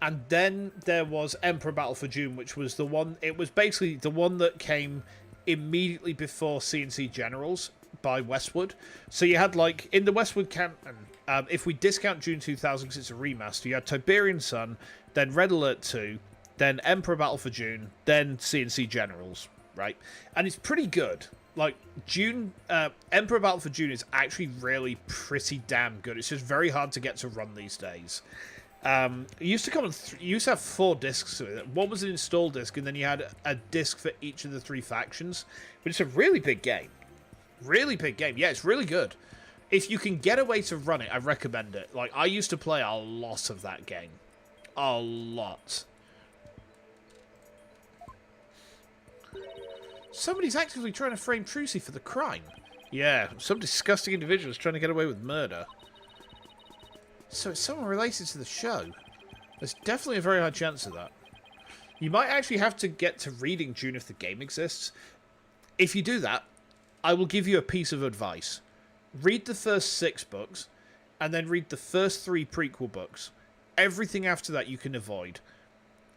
And then there was Emperor Battle for June, which was the one... It was basically the one that came immediately before C&C Generals by Westwood. So you had, like, in the Westwood campaign, if we discount June 2000 because it's a remaster, you had Tiberian Sun, then Red Alert 2, then Emperor Battle for June, then C&C Generals, right? And it's pretty good. Like, Emperor Battle for June is actually really pretty damn good. It's just very hard to get to run these days. It used to come on. You used to have 4 discs with it. One was an install disc, and then you had a disc for each of the 3 factions. But it's a really big game. Really big game. Yeah, it's really good. If you can get a way to run it, I recommend it. Like, I used to play a lot of that game. A lot. Somebody's actively trying to frame Trucy for the crime. Yeah, some disgusting individual is trying to get away with murder. So it's someone related to the show. There's definitely a very high chance of that. You might actually have to get to reading June if the game exists. If you do that, I will give you a piece of advice. Read the first 6 books, and then read the first 3 prequel books. Everything after that you can avoid.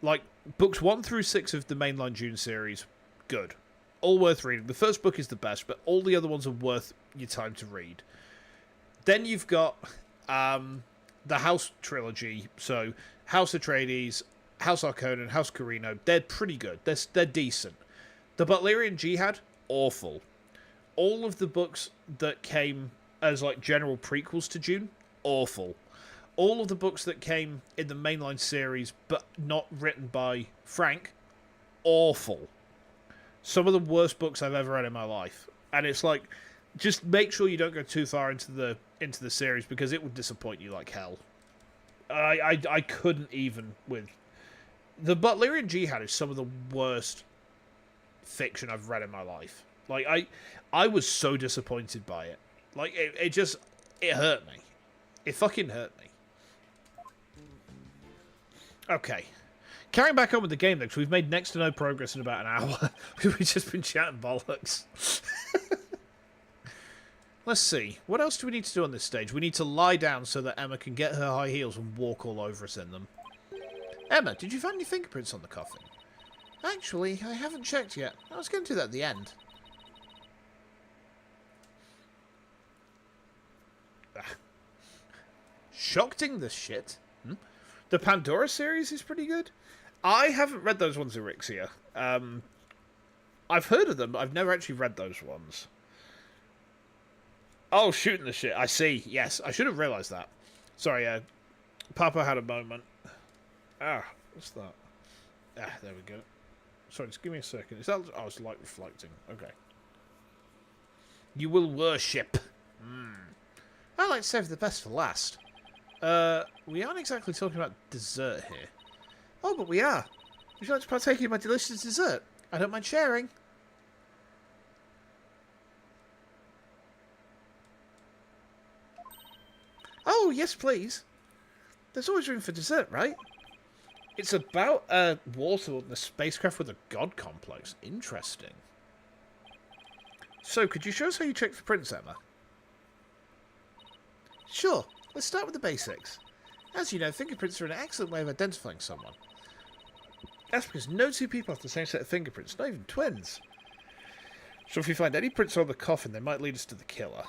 Like, books 1 through 6 of the mainline June series, good. All worth reading. The first book is the best, but all the other ones are worth your time to read. Then you've got the House trilogy. So, House Atreides, House Harkonnen, House Carino. They're pretty good. They're decent. The Butlerian Jihad, awful. All of the books that came as, like, general prequels to June, awful. All of the books that came in the mainline series, but not written by Frank, awful. Some of the worst books I've ever read in my life. And it's like, just make sure you don't go too far into the series, because it would disappoint you like hell. I couldn't even with... The Butlerian Jihad is some of the worst fiction I've read in my life. Like, I was so disappointed by it. Like, it hurt me. It fucking hurt me. Okay. Carrying back on with the game, though, because we've made next to no progress in about an hour. We've just been chatting bollocks. Let's see. What else do we need to do on this stage? We need to lie down so that Emma can get her high heels and walk all over us in them. Emma, did you find any fingerprints on the coffin? Actually, I haven't checked yet. I was going to do that at the end. Shocking this shit. The Pandora series is pretty good. I haven't read those ones, Erixia. I've heard of them, but I've never actually read those ones. Oh, shooting the shit. I see. Yes, I should have realised that. Sorry, Papa had a moment. Ah, what's that? Ah, there we go. Sorry, just give me a second. Is that... Oh, it's light reflecting. Okay. You will worship. I like to save the best for last. We aren't exactly talking about dessert here. Oh, but we are. Would you like to partake in my delicious dessert? I don't mind sharing. Oh, yes, please. There's always room for dessert, right? It's about a warlord in a spacecraft with a god complex. Interesting. So, could you show us how you check for prints, Emma? Sure. Let's start with the basics. As you know, fingerprints are an excellent way of identifying someone. That's because no 2 people have the same set of fingerprints, not even twins. So if we find any prints on the coffin, they might lead us to the killer.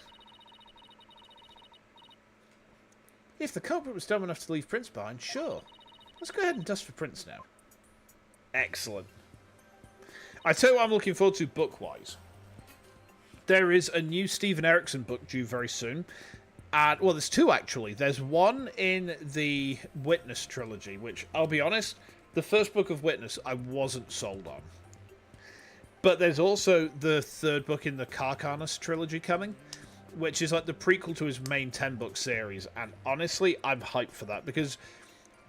If the culprit was dumb enough to leave prints behind, sure. Let's go ahead and dust for prints now. Excellent. I tell you what I'm looking forward to book-wise. There is a new Stephen Erickson book due very soon. Well, there's 2, actually. There's one in the Witness trilogy, which, I'll be honest, the first book of Witness I wasn't sold on. But there's also the 3rd book in the Carcarnus trilogy coming, which is like the prequel to his main 10-book series. And honestly, I'm hyped for that, because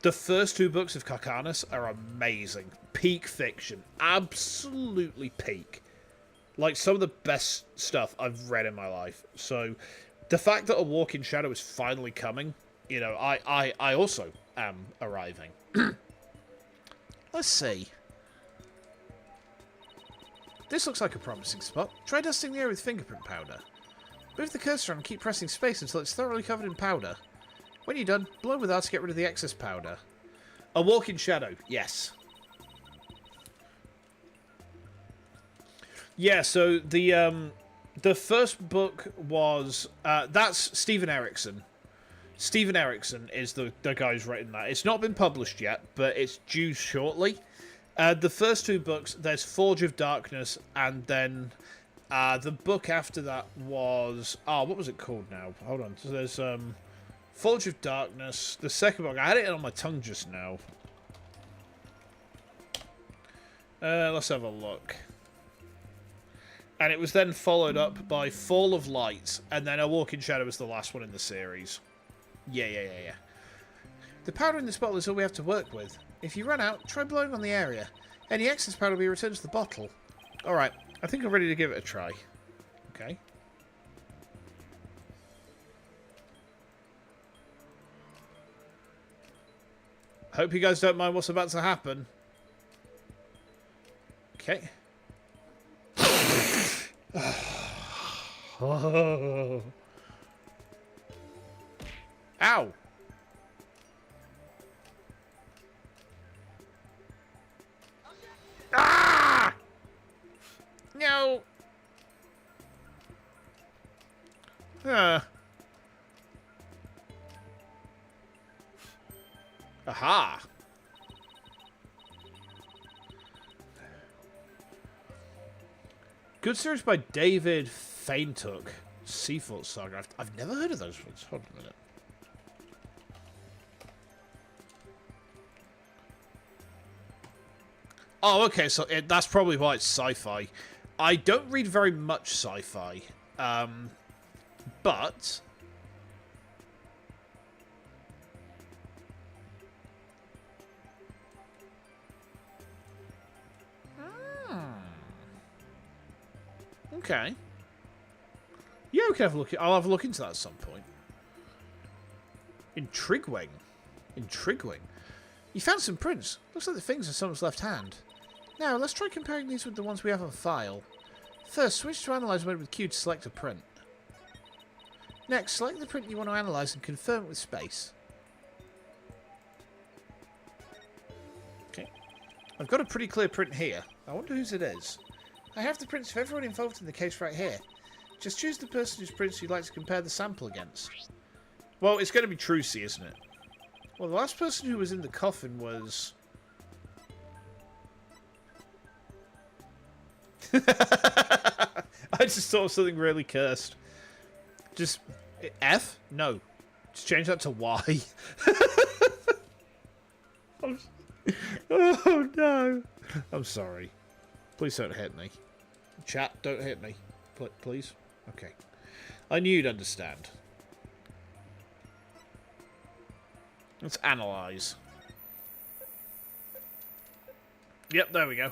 the first 2 books of Carcarnus are amazing. Peak fiction. Absolutely peak. Like, some of the best stuff I've read in my life. So... the fact that A Walk in Shadow is finally coming, you know, I also am arriving. Let's see. This looks like a promising spot. Try dusting the area with fingerprint powder. Move the cursor and keep pressing space until it's thoroughly covered in powder. When you're done, blow with R to get rid of the excess powder. A walk in shadow. Yes. Yeah, so the first book was... that's Stephen Erickson. Stephen Erickson is the guy who's written that. It's not been published yet, but it's due shortly. The first two books, there's Forge of Darkness, and then the book after that was... Oh, what was it called now? Hold on. So there's Forge of Darkness. The second book, I had it on my tongue just now. Let's have a look. And it was then followed up by Fall of Light, and then A Walk in Shadow was the last one in the series. Yeah. The powder in this bottle is all we have to work with. If you run out, try blowing on the area. Any excess powder will be returned to the bottle. Alright, I think I'm ready to give it a try. Okay. Hope you guys don't mind what's about to happen. Okay. Oh. Ow! Ah! No! Aha! Good series by David Faintook. Seafoot Saga. I've never heard of those ones. Hold on a minute. Oh, okay, so that's probably why it's sci-fi. I don't read very much sci-fi, but... Okay. Yeah, we can have a look. I'll have a look into that at some point. Intriguing. You found some prints. Looks like the fingers of someone's left hand. Now, let's try comparing these with the ones we have on file. First, switch to Analyze mode with Q to select a print. Next, select the print you want to analyze and confirm it with space. Okay. I've got a pretty clear print here. I wonder whose it is. I have the prints of everyone involved in the case right here. Just choose the person whose prints you'd like to compare the sample against. Well, it's going to be Trucy, isn't it? Well, the last person who was in the coffin was... I just thought of something really cursed. Just... F? No. Just change that to Y. Oh, no. I'm sorry. Please don't hit me. Chat, don't hit me. Please? Okay. I knew you'd understand. Let's analyze. Yep, there we go.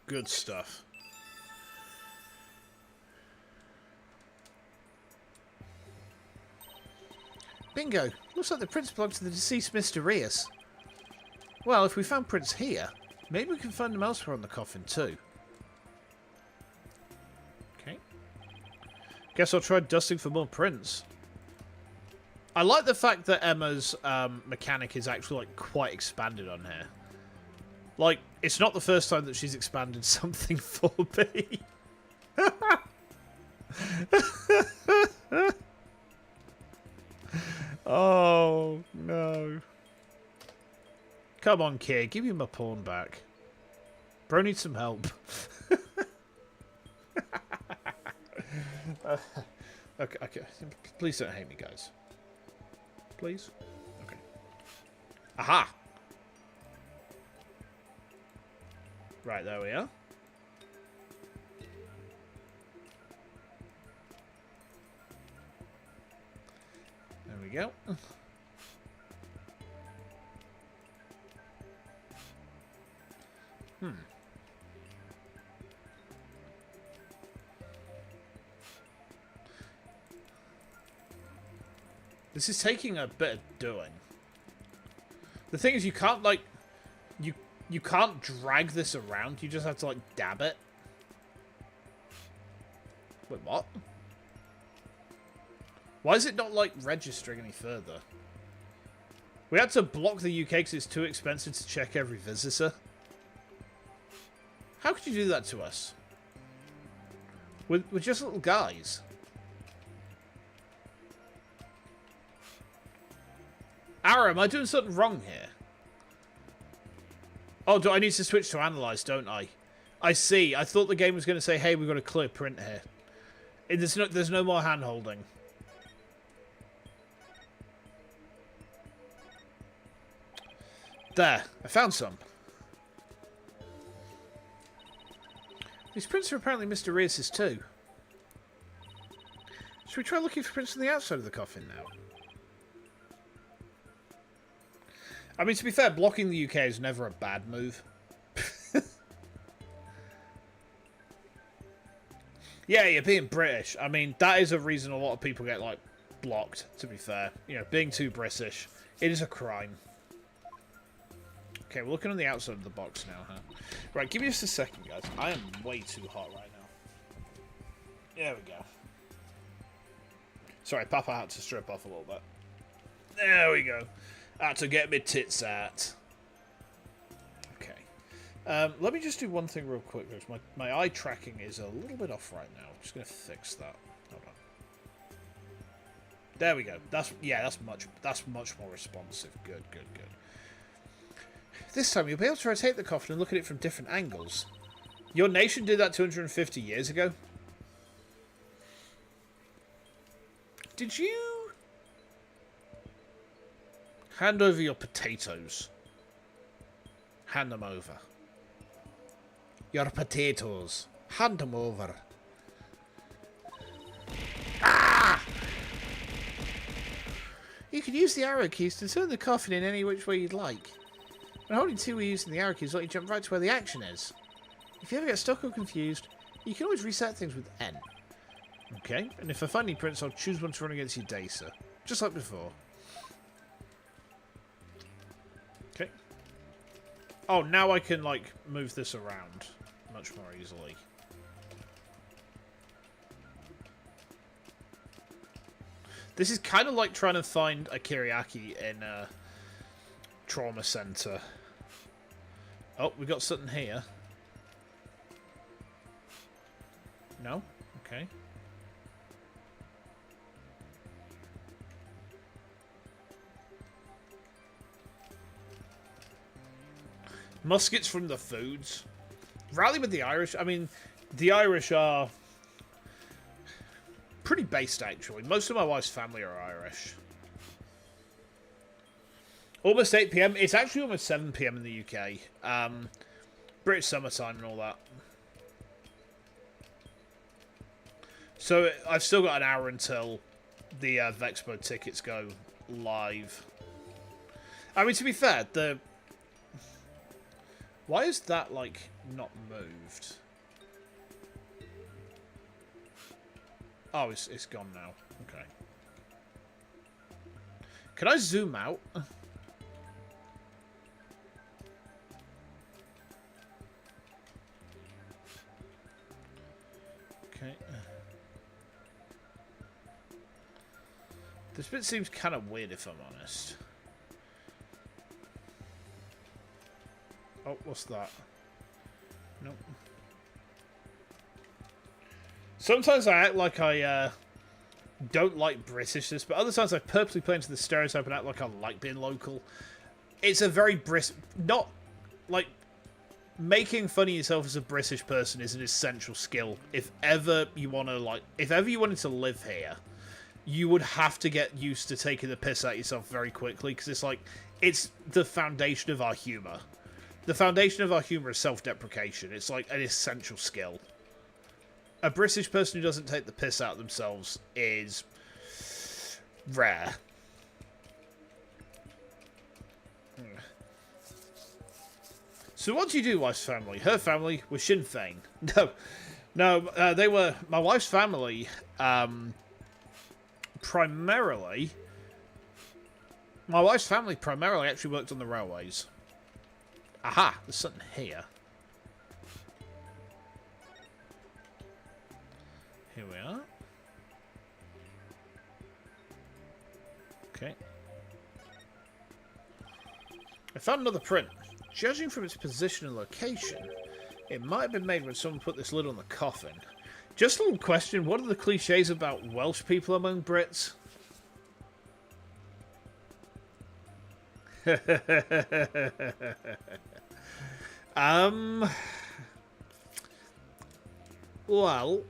Good stuff. Bingo! Looks like the prints belong to the deceased Mr. Rios. Well, if we found prints here, maybe we can find them elsewhere on the coffin too. Okay. Guess I'll try dusting for more prints. I like the fact that Emma's mechanic is actually like quite expanded on here. Like, it's not the first time that she's expanded something for me. Oh, no. Come on, kid. Give me my pawn back. Bro needs some help. Okay. Please don't hate me, guys. Please? Okay. Aha! Right, there we are. There we go. This is taking a bit of doing. The thing is, you can't, like... You can't drag this around. You just have to, like, dab it. Wait, what? Why is it not, like, registering any further? We had to block the UK because it's too expensive to check every visitor. How could you do that to us? We're just little guys. Ara, am I doing something wrong here? Oh, do I need to switch to analyze, don't I? I see. I thought the game was going to say, hey, we've got a clear print here. There's no more hand-holding. There. I found some. These prints are apparently Mr. Reus's too. Should we try looking for prints on the outside of the coffin now? I mean, to be fair, blocking the UK is never a bad move. Yeah, you're being British. I mean, that is a reason a lot of people get, like, blocked, to be fair. You know, being too British. It is a crime. Okay, we're looking on the outside of the box now, huh? Right, give me just a second, guys. I am way too hot right now. There we go. Sorry, Papa had to strip off a little bit. There we go. Had to get my tits out. Okay. Let me just do one thing real quick. My eye tracking is a little bit off right now. I'm just going to fix that. Hold on. There we go. That's much more responsive. Good. This time you'll be able to rotate the coffin and look at it from different angles. Your nation did that 250 years ago. Did you hand over your potatoes? Hand them over. Your potatoes. Hand them over. Ah! You can use the arrow keys to turn the coffin in any which way you'd like. When holding 2 or using the arrow keys, let you jump right to where the action is. If you ever get stuck or confused, you can always reset things with N. Okay, and if I find any prints, I'll choose one to run against your data. Just like before. Okay. Oh, now I can, like, move this around much more easily. This is kind of like trying to find a Kiriaki in a trauma center. Oh, we got something here. No? Okay. Muskets from the foods. Rally with the Irish. I mean, the Irish are pretty based, actually. Most of my wife's family are Irish. Almost 8 PM. It's actually almost 7 PM in the UK. British summertime and all that. So I've still got an hour until the Vexpo tickets go live. I mean, to be fair, why is that, like, not moved? Oh, it's gone now. Okay. Can I zoom out? Okay. This bit seems kind of weird, if I'm honest. Oh, what's that? Nope. Sometimes I act like I don't like Britishness, but other times I purposely play into the stereotype and act like I like being local. It's a very not like making fun of yourself as a British person is an essential skill. If ever you want to if ever you wanted to live here, you would have to get used to taking the piss out of yourself very quickly, because it's the foundation of our humor. The foundation of our humor is self-deprecation. It's like an essential skill. A British person who doesn't take the piss out of themselves is rare. So what do you do, wife's family? Her family was Sinn Féin. No, they were my wife's family. Primarily, My wife's family primarily actually worked on the railways. Aha! There's something here. Here we are. Okay. I found another print. Judging from its position and location, it might have been made when someone put this lid on the coffin. Just a little question, what are the cliches about Welsh people among Brits? Well,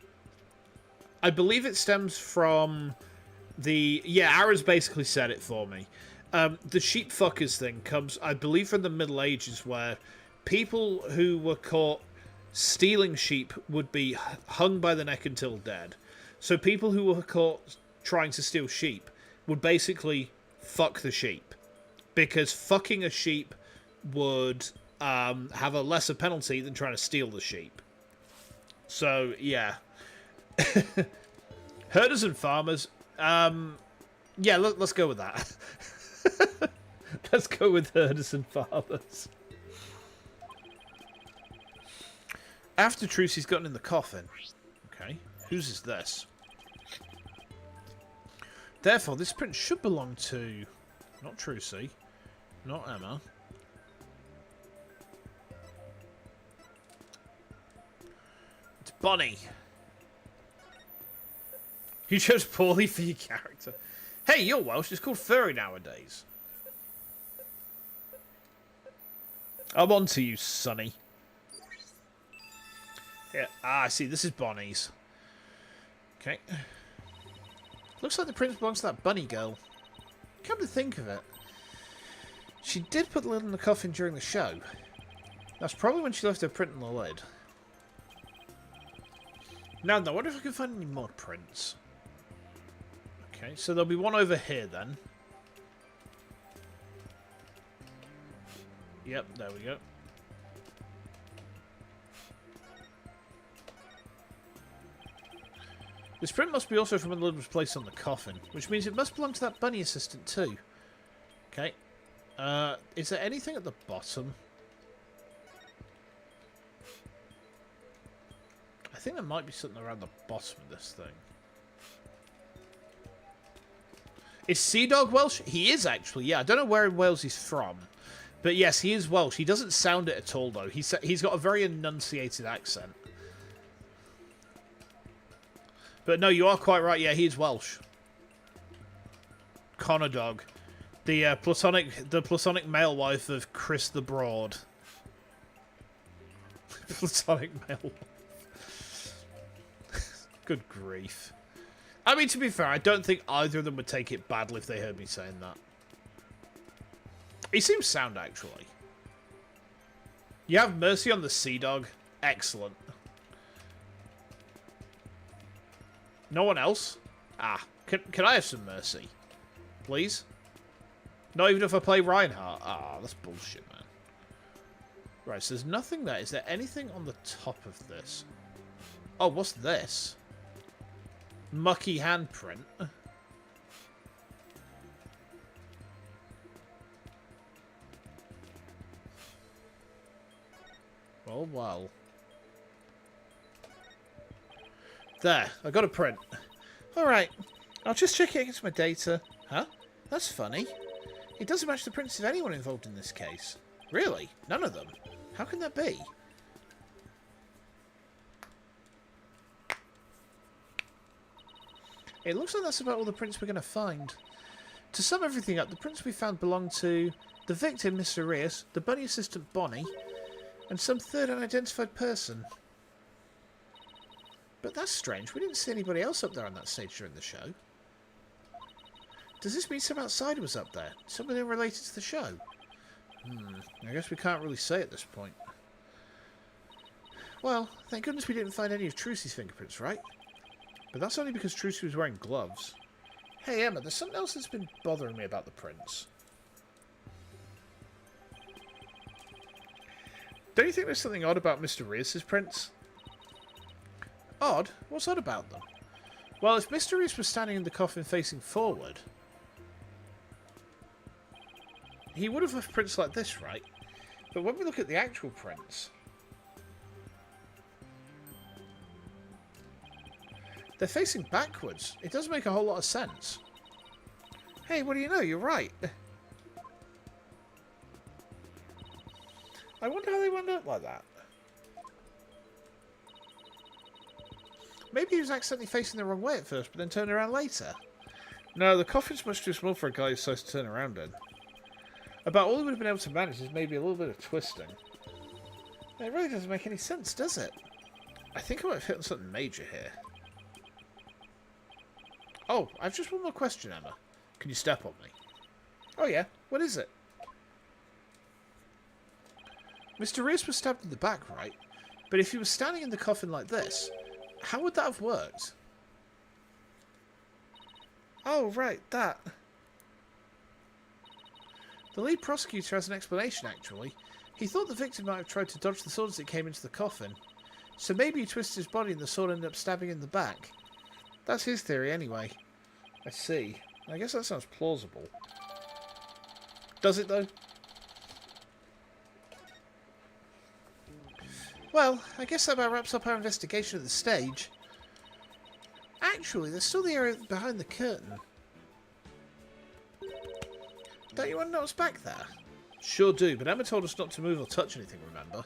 I believe it stems from the... Yeah, Aaron's basically said it for me. The sheep fuckers thing comes, I believe, from the Middle Ages, where people who were caught stealing sheep would be hung by the neck until dead. So people who were caught trying to steal sheep would basically fuck the sheep. Because fucking a sheep would have a lesser penalty than trying to steal the sheep. So, yeah. Herders and farmers. Yeah, let's go with that. Let's go with herders and farmers. After Trucy's gotten in the coffin. Okay, whose is this? Therefore, this print should belong to... Not Trucy. Not Emma. It's Bonnie. You chose poorly for your character. Hey, you're Welsh. It's called furry nowadays. I'm on to you, Sonny. Yeah, I see. This is Bonnie's. Okay. Looks like the print belongs to that bunny girl. Come to think of it, she did put the lid on the coffin during the show. That's probably when she left her print on the lid. Now, I wonder if I can find any more prints. Okay, so there'll be one over here then. Yep, there we go. This print must be also from when the lid was placed on the coffin, which means it must belong to that bunny assistant too. Okay. Is there anything at the bottom? I think there might be something around the bottom of this thing. Is Sea Dog Welsh? He is actually, yeah. I don't know where in Wales he's from. But yes, he is Welsh. He doesn't sound it at all, though. He's got a very enunciated accent. But no, you are quite right. Yeah, he is Welsh. Connor Dog. The platonic male wife of Chris the Broad. Platonic male wife. Good grief. I mean, to be fair, I don't think either of them would take it badly if they heard me saying that. He seems sound, actually. You have mercy on the Sea Dog. Excellent. No one else? Ah, can I have some mercy? Please? Not even if I play Reinhardt? Ah, that's bullshit, man. Right, so there's nothing there. Is there anything on the top of this? Oh, what's this? Mucky handprint. Oh, well. There, I got a print. Alright, I'll just check it against my data. Huh? That's funny. It doesn't match the prints of anyone involved in this case. Really? None of them? How can that be? It looks like that's about all the prints we're going to find. To sum everything up, the prints we found belong to the victim, Mr. Arias, the bunny assistant Bonnie, and some third unidentified person. But that's strange. We didn't see anybody else up there on that stage during the show. Does this mean some outsider was up there? Somebody related to the show? I guess we can't really say at this point. Well, thank goodness we didn't find any of Trucy's fingerprints, right? But that's only because Trucy was wearing gloves. Hey, Emma, there's something else that's been bothering me about the prints. Don't you think there's something odd about Mr. Reese's prints? Odd? What's odd about them? Well, if Mr. Reese was standing in the coffin facing forward... he would have left prints like this, right? But when we look at the actual prints, they're facing backwards. It doesn't make a whole lot of sense. Hey, what do you know? You're right. I wonder how they wound up like that. Maybe he was accidentally facing the wrong way at first, but then turned around later. No, the coffin's much too small for a guy who's supposed to turn around in. About all he would have been able to manage is maybe a little bit of twisting. It really doesn't make any sense, does it? I think I might have hit on something major here. Oh, I've just one more question, Emma. Can you step on me? Oh yeah, what is it? Mr. Reese was stabbed in the back, right? But if he was standing in the coffin like this, how would that have worked? Oh, right, that. The lead prosecutor has an explanation, actually. He thought the victim might have tried to dodge the sword as it came into the coffin. So maybe he twisted his body and the sword ended up stabbing in the back. That's his theory, anyway. I see. I guess that sounds plausible. Does it, though? Well, I guess that about wraps up our investigation of the stage. Actually, there's still the area behind the curtain. Don't you want to know what's back there? Sure do, but Emma told us not to move or touch anything, remember?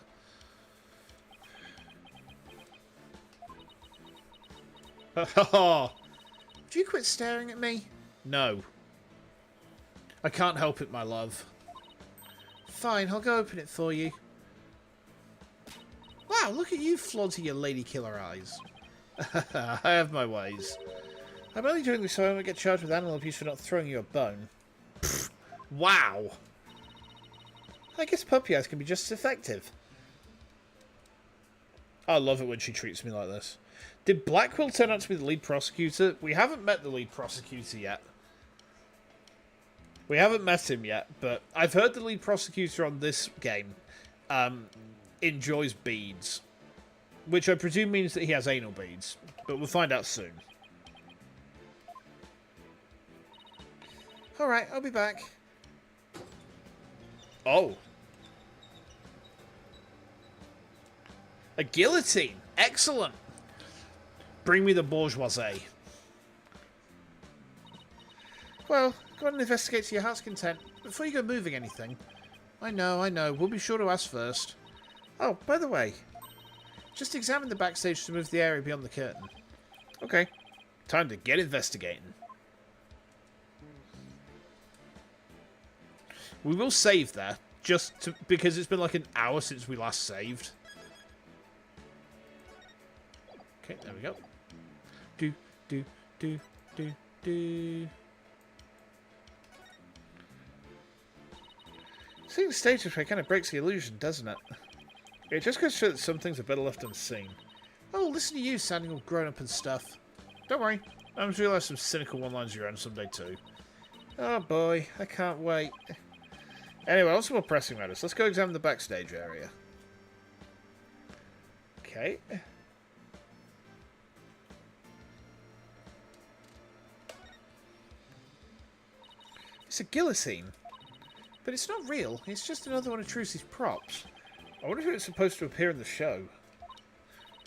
Would you quit staring at me? No. I can't help it, my love. Fine, I'll go open it for you. Wow, look at you flaunting your lady killer eyes. I have my ways. I'm only doing this so I won't get charged with animal abuse for not throwing you a bone. Pfft, wow. I guess puppy eyes can be just as effective. I love it when she treats me like this. Did Blackwell turn out to be the lead prosecutor? We haven't met the lead prosecutor yet. We haven't met him yet, but I've heard the lead prosecutor on this game enjoys beads. Which I presume means that he has anal beads. But we'll find out soon. Alright, I'll be back. Oh. A guillotine. Excellent. Bring me the bourgeoisie. Well, go on and investigate to your heart's content. Before you go moving anything. I know. We'll be sure to ask first. Oh, by the way. Just examine the backstage to move the area beyond the curtain. Okay. Time to get investigating. We will save there. Because it's been like an hour since we last saved. Okay, there we go. Do. Seeing the stage effect kind of breaks the illusion, doesn't it? It just goes to show that some things are better left unseen. Oh, listen to you sounding all grown up and stuff. Don't worry, I'm sure you'll have some cynical one-liners of your own someday too. Oh boy, I can't wait. Anyway, on some more pressing matters. Let's go examine the backstage area. Okay. It's a guillotine. But it's not real. It's just another one of Trucy's props. I wonder who it's supposed to appear in the show.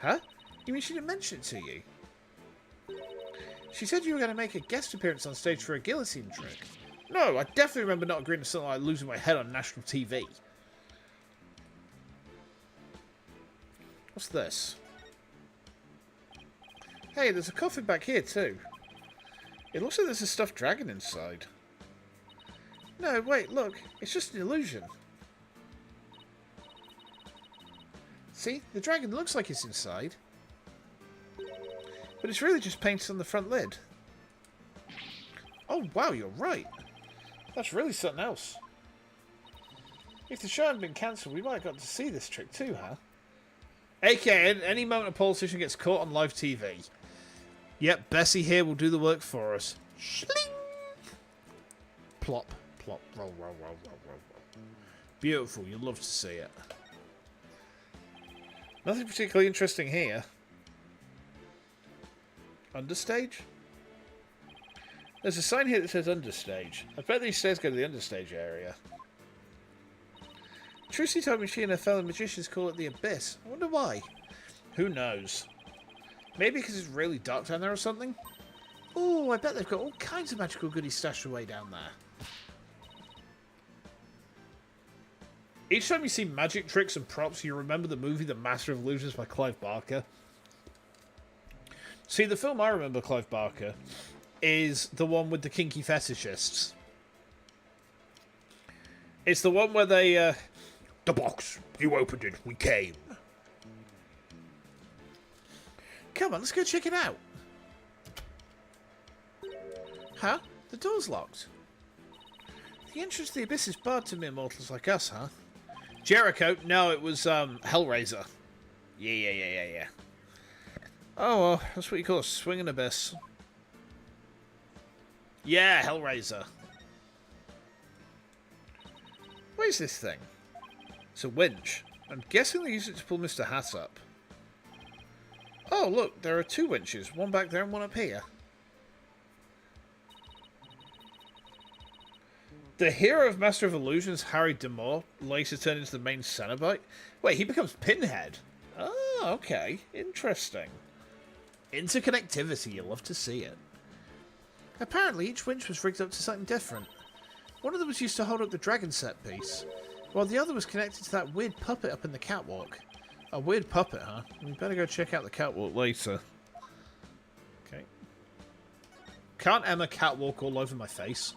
Huh? You mean she didn't mention it to you? She said you were going to make a guest appearance on stage for a guillotine trick. No, I definitely remember not agreeing to something like losing my head on national TV. What's this? Hey, there's a coffin back here too. It looks like there's a stuffed dragon inside. No, wait, look. It's just an illusion. See? The dragon looks like it's inside. But it's really just painted on the front lid. Oh, wow, you're right. That's really something else. If the show hadn't been cancelled, we might have got to see this trick too, huh? AKA, any moment a politician gets caught on live TV. Yep, Bessie here will do the work for us. Schling! Plop. Plop, roll. Beautiful, you'll love to see it. Nothing particularly interesting here. Understage? There's a sign here that says understage. I bet these stairs go to the understage area. Trucy told me she and her fellow magicians call it the Abyss. I wonder why. Who knows? Maybe because it's really dark down there or something? Oh, I bet they've got all kinds of magical goodies stashed away down there. Each time you see magic tricks and props, you remember the movie The Master of Illusions by Clive Barker. See, the film I remember, Clive Barker, is the one with the kinky fetishists. It's the one where they, the box, you opened it, we came. Come on, let's go check it out. Huh? The door's locked. The entrance to the Abyss is barred to mere mortals like us, huh? Jericho? No, it was, Hellraiser. Yeah. Oh, well, that's what you call a swinging abyss. Yeah, Hellraiser. What is this thing? It's a winch. I'm guessing they use it to pull Mr. Hat up. Oh, look, there are two winches. One back there and one up here. The hero of Master of Illusions, Harry Demore, later turned into the main Cenobite. Wait, he becomes Pinhead. Oh, okay. Interesting. Interconnectivity, you'll love to see it. Apparently, each winch was rigged up to something different. One of them was used to hold up the dragon set piece, while the other was connected to that weird puppet up in the catwalk. A weird puppet, huh? We better go check out the catwalk later. Okay. Can't Emma catwalk all over my face?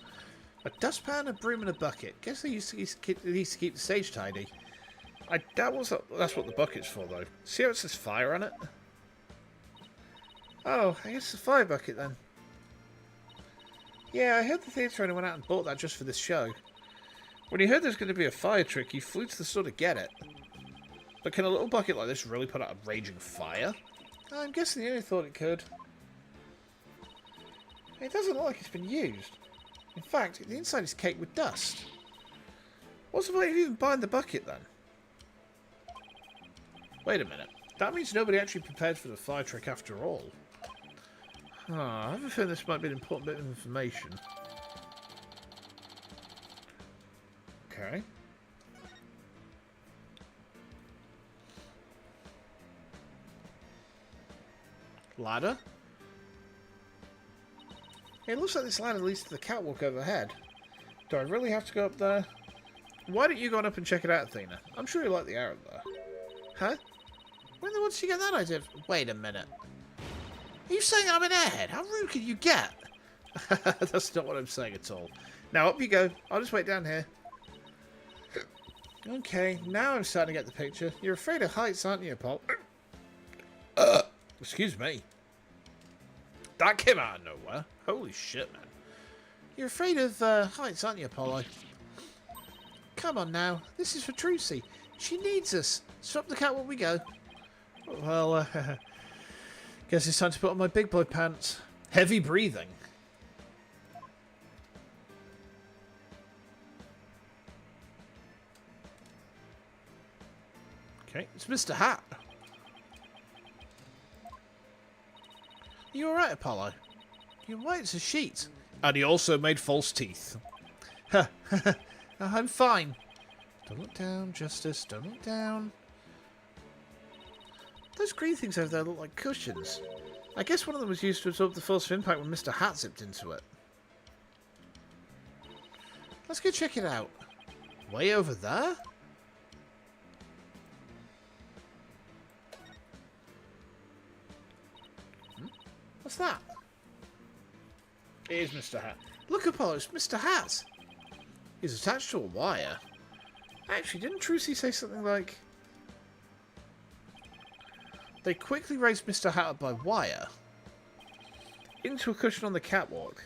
A dustpan, a broom, and a bucket. Guess they used to keep the stage tidy. I doubt that's what the bucket's for, though. See how it says fire on it? Oh, I guess it's a fire bucket, then. Yeah, I heard the theatre owner went out and bought that just for this show. When he heard there was going to be a fire trick, he flew to the store to get it. But can a little bucket like this really put out a raging fire? I'm guessing he only thought it could. It doesn't look like it's been used. In fact, the inside is caked with dust. What's the point of even buying the bucket, then? Wait a minute. That means nobody actually prepared for the fire trick after all. I have a feeling this might be an important bit of information. Okay. Ladder? It looks like this ladder leads to the catwalk overhead. Do I really have to go up there? Why don't you go on up and check it out, Athena? I'm sure you like the air up there. Huh? When the did you get that idea? Wait a minute. Are you saying I'm an airhead? How rude can you get? That's not what I'm saying at all. Now up you go. I'll just wait down here. Okay, now I'm starting to get the picture. You're afraid of heights, aren't you, Paul? Excuse me. That came out of nowhere. Holy shit, man. You're afraid of heights, aren't you, Apollo? Come on now. This is for Trucy. She needs us. Stop the catwalk we go. Well, guess it's time to put on my big boy pants. Heavy breathing. Okay, it's Mr. Hat. Are you alright, Apollo? You're white as a sheet. And he also made false teeth. Ha, I'm fine. Don't look down, Justice. Don't look down. Those green things over there look like cushions. I guess one of them was used to absorb the force of impact when Mr. Hat zipped into it. Let's go check it out. Way over there? What's that? It is Mr. Hat. Look, Apollo, it's Mr. Hat. He's attached to a wire. Actually, didn't Trucy say something like... They quickly raised Mr. Hat up by wire into a cushion on the catwalk.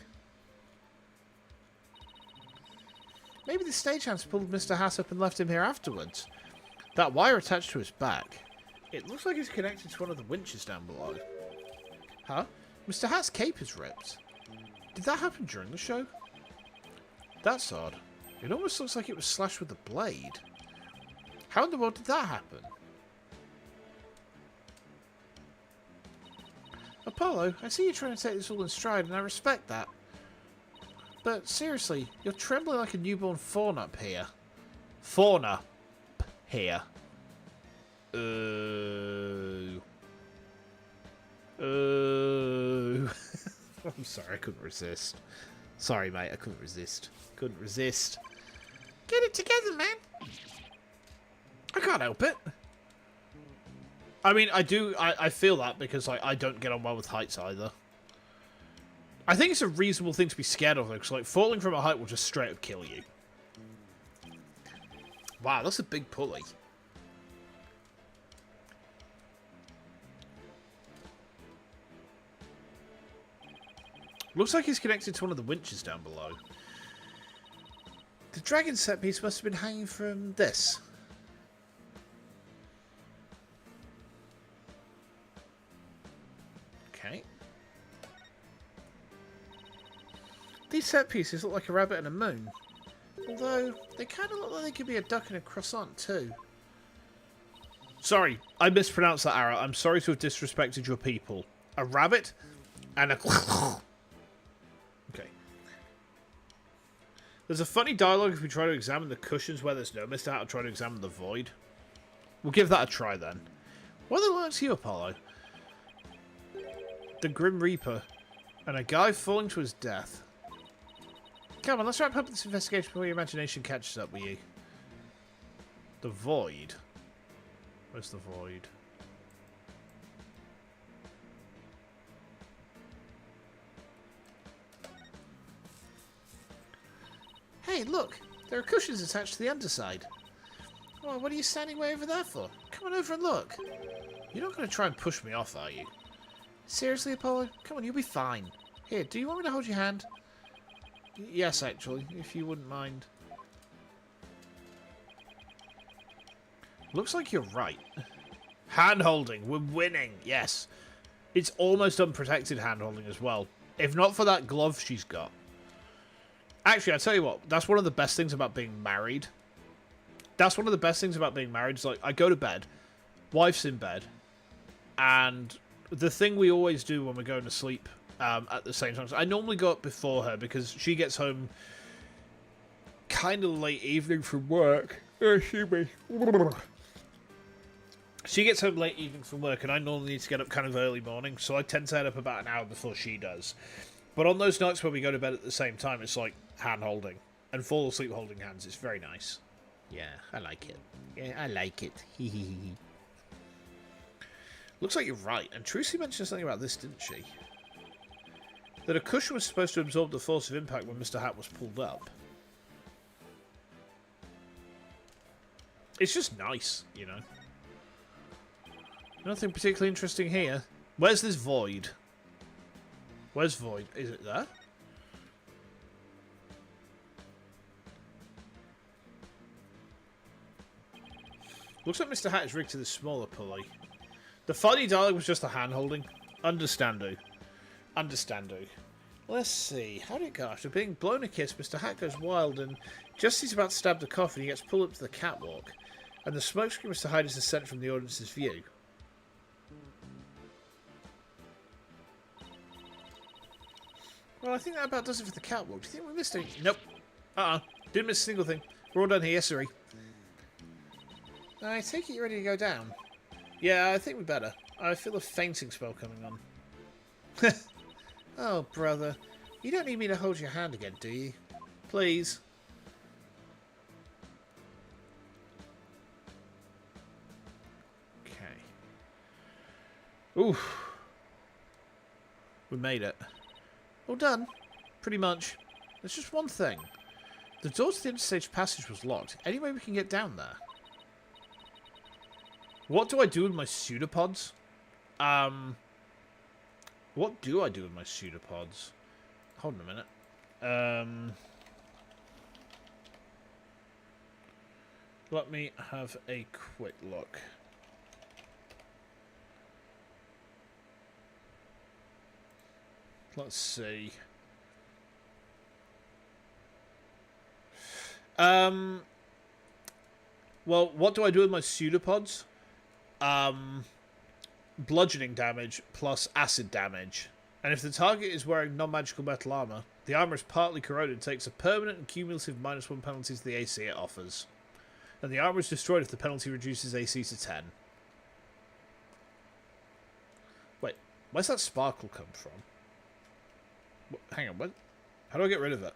Maybe the stagehands pulled Mr. Hat up and left him here afterwards. That wire attached to his back. It looks like it's connected to one of the winches down below. Huh? Mr. Hat's cape is ripped. Did that happen during the show? That's odd. It almost looks like it was slashed with a blade. How in the world did that happen? Apollo, I see you trying to take this all in stride, and I respect that. But seriously, you're trembling like a newborn fawn up here. Fauna. here. I'm sorry, I couldn't resist. Sorry, mate, I couldn't resist. Couldn't resist. Get it together, man. I can't help it. I mean, I feel that because I don't get on well with heights either. I think it's a reasonable thing to be scared of, though, because like, falling from a height will just straight up kill you. Wow, that's a big pulley. Looks like he's connected to one of the winches down below. The dragon set piece must have been hanging from this. Okay. These set pieces look like a rabbit and a moon. Although, they kind of look like they could be a duck and a croissant too. Sorry, I mispronounced that, Ara. I'm sorry to have disrespected your people. A rabbit and a... Okay. There's a funny dialogue if we try to examine the cushions where there's no Mr. Hat or try to examine the void. We'll give that a try then. What are the lyrics here, Apollo? The Grim Reaper. And a guy falling to his death. Come on, let's wrap up this investigation before your imagination catches up with you. The void. Where's the void? Hey, look! There are cushions attached to the underside. Well, what are you standing way over there for? Come on over and look. You're not going to try and push me off, are you? Seriously, Apollo? Come on, you'll be fine. Here, do you want me to hold your hand? Yes, actually, if you wouldn't mind. Looks like you're right. Hand-holding. We're winning. Yes. It's almost unprotected hand-holding as well. If not for that glove she's got. Actually, I tell you what. That's one of the best things about being married. That's one of the best things about being married. Is like, I go to bed. Wife's in bed. And the thing we always do when we're going to sleep at the same time. So I normally go up before her because she gets home kind of late evening from work. Excuse me. She gets home late evening from work, and I normally need to get up kind of early morning, so I tend to head up about an hour before she does. But on those nights where we go to bed at the same time, it's like hand-holding. And fall asleep holding hands. It's very nice. Yeah, I like it. Yeah, I like it. Looks like you're right. And Trucy mentioned something about this, didn't she? That a cushion was supposed to absorb the force of impact when Mr. Hat was pulled up. It's just nice, you know. Nothing particularly interesting here. Where's this void? Where's void? Is it there? Looks like Mr. Hat is rigged to the smaller pulley. The funny dialogue was just the hand-holding. Understando. Understando. Let's see. How did it go? After being blown a kiss, Mr. Hat goes wild, and just as he's about to stab the coffin, he gets pulled up to the catwalk, and the smokescreen Mr. Hyde is descent from the audience's view. Well, I think that about does it for the catwalk. Do you think we missed anything? Nope. Didn't miss a single thing. We're all done here, yes, sirree. I take it you're ready to go down. Yeah, I think we better. I feel a fainting spell coming on. Oh, brother. You don't need me to hold your hand again, do you? Please. Okay. Oof. We made it. All done. Pretty much. There's just one thing. The door to the interstage passage was locked. Any way we can get down there? What do I do with my pseudopods? What do I do with my pseudopods? Hold on a minute. Let me have a quick look. Let's see. Well, what do I do with my pseudopods? Bludgeoning damage plus acid damage. And if the target is wearing non-magical metal armor, the armor is partly corroded and takes a permanent and cumulative -1 penalty to the AC it offers. And the armor is destroyed if the penalty reduces AC to 10. Wait, where's that sparkle come from? Hang on, what? How do I get rid of it?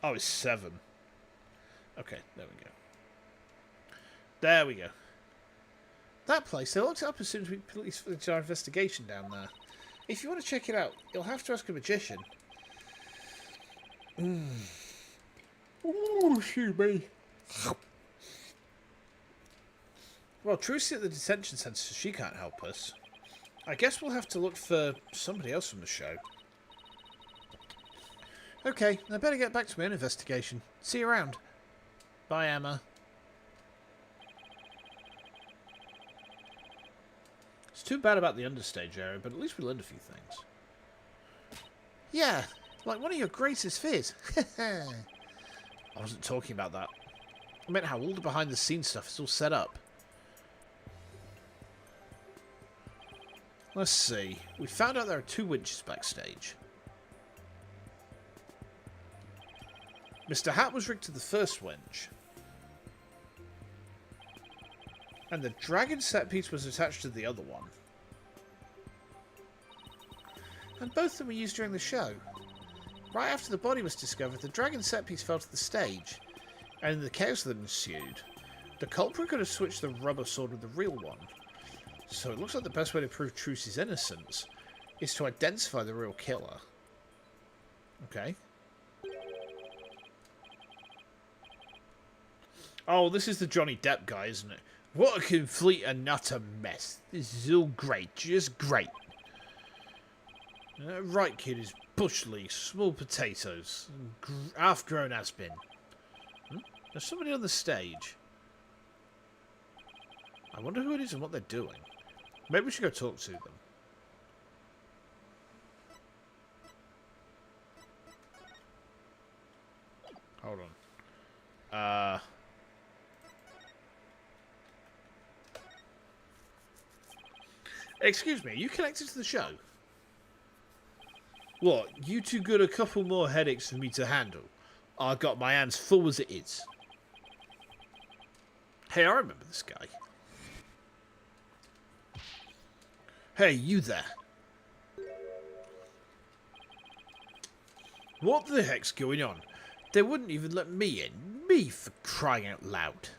Oh, it's 7. Okay, there we go. There we go. That place, they looked it up as soon as we finished our investigation down there. If you want to check it out, you'll have to ask a magician. Ooh, excuse me. Well, Trucy's at the detention centre, so she can't help us. I guess we'll have to look for somebody else from the show. Okay, I better get back to my own investigation. See you around. Bye, Emma. It's too bad about the understage area, but at least we learned a few things. Yeah, like one of your greatest fears. I wasn't talking about that. I meant how all the behind-the-scenes stuff is all set up. Let's see. We found out there are 2 winches backstage. Mr. Hat was rigged to the first winch. And the dragon set piece was attached to the other one. And both of them were used during the show. Right after the body was discovered, the dragon set piece fell to the stage. And in the chaos that ensued, the culprit could have switched the rubber sword with the real one. So it looks like the best way to prove Trucy's innocence is to identify the real killer. Okay. Oh, this is the Johnny Depp guy, isn't it? What a complete and utter mess. This is all great. Just great. Right, kid, is bush leaf, small potatoes, half-grown has-been. There's somebody on the stage. I wonder who it is and what they're doing. Maybe we should go talk to them. Hold on. Excuse me, are you connected to the show? What, you two got a couple more headaches for me to handle? I got my hands full as it is. Hey, I remember this guy. Hey, you there. What the heck's going on? They wouldn't even let me in. Me, for crying out loud.